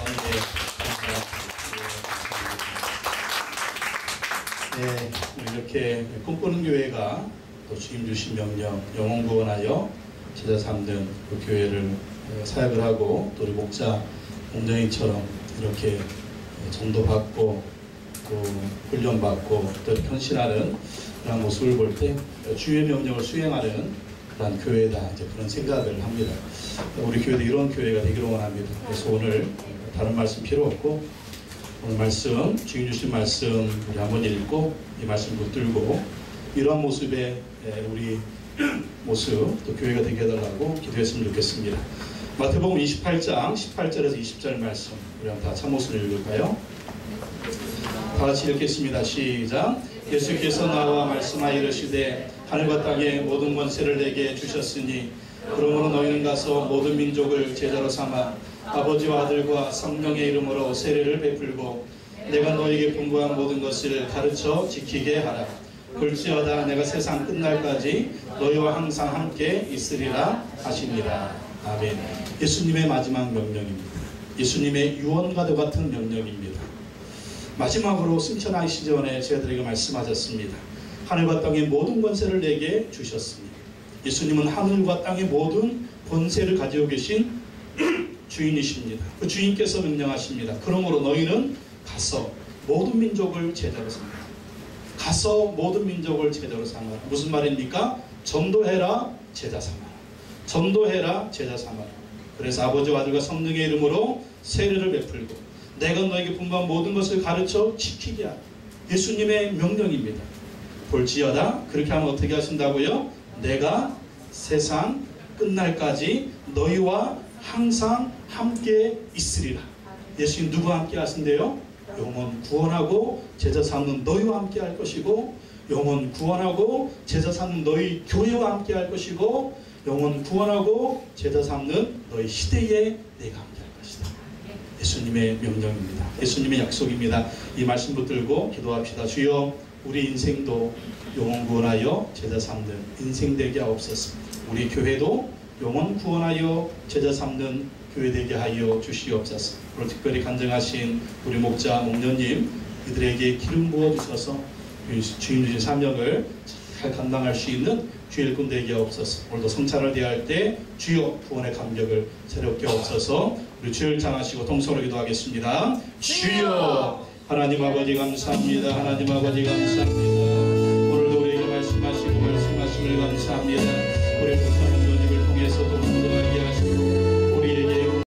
네, 이렇게 꿈꾸는 교회가 또 주님 주신 명령, 영혼 구원하여 제자 삼는 그 교회를 사역을 하고 또 우리 목자 목련이처럼 이렇게 전도받고 또 훈련받고 또 헌신하는 그런 모습을 볼 때 주의 명령을 수행하는 그런 교회다, 이제 그런 생각을 합니다. 우리 교회도 이런 교회가 되기를 원합니다. 그래서 오늘 다른 말씀 필요 없고 오늘 말씀, 주님 주신 말씀 우리 한번 읽고 이 말씀 붙들고 이러한 모습의 우리 모습 또 교회가 되게 해달라고 기도했으면 좋겠습니다. 마태복음 28장 18절에서 20절 말씀 우리 한번 다 참모습을 읽을까요? 다 같이 읽겠습니다. 시작. 예수께서 나와 말씀하여 이르시되 하늘과 땅의 모든 권세를 내게 주셨으니 그러므로 너희는 가서 모든 민족을 제자로 삼아 아버지와 아들과 성령의 이름으로 세례를 베풀고 내가 너희에게 분부한 모든 것을 가르쳐 지키게 하라. 볼지어다 내가 세상 끝날까지 너희와 항상 함께 있으리라 하시니라. 아멘. 예수님의 마지막 명령입니다. 예수님의 유언과도 같은 명령입니다. 마지막으로 승천하시기 전에 제자들에게 말씀하셨습니다. 하늘과 땅의 모든 권세를 내게 주셨으니 예수님은 하늘과 땅의 모든 권세를 가지고 계신 주인이십니다. 그 주인께서 명령하십니다. 그러므로 너희는 가서 모든 민족을 제자로 삼아라. 가서 모든 민족을 제자로 삼아라. 무슨 말입니까? 전도해라, 제자 삼아라. 전도해라, 제자 삼아라. 그래서 아버지와 아들과 성령의 이름으로 세례를 베풀고 내가 너에게 분부한 모든 것을 가르쳐 지키게 하라. 예수님의 명령입니다. 볼지어다 그렇게 하면 어떻게 하신다고요? 내가 세상 끝날까지 너희와 항상 함께 있으리라. 예수님 누구와 함께 하신대요? 영혼 구원하고 제자 삼는 너희와 함께 할 것이고, 영혼 구원하고 제자 삼는 너희 교회와 함께 할 것이고, 영혼 구원하고 제자 삼는 너희 시대에 내가 함께 할 것이다. 예수님의 명령입니다. 예수님의 약속입니다. 이 말씀 붙들고 기도합시다. 주여, 우리 인생도 영혼 구원하여 제자 삼는 인생 되게 하옵소서. 우리 교회도 영혼 구원하여 제자 삼는 교회 되게 하여 주시옵소서. 오늘 특별히 간증하신 우리 목자 목녀님, 그들에게 기름 부어 주셔서 주님 주신 사명을 잘 감당할 수 있는 주의 일꾼 되게 하옵소서. 오늘도 성찬을 대할 때 주여 구원의 감격을 새롭게 하옵소서. 우리 주를 장하시고 통성으로 기도하겠습니다. 주여, 하나님 아버지 감사합니다. 하나님 아버지 감사합니다. 오늘도 우리에게 말씀하시고 말씀하심을 감사합니다. 우리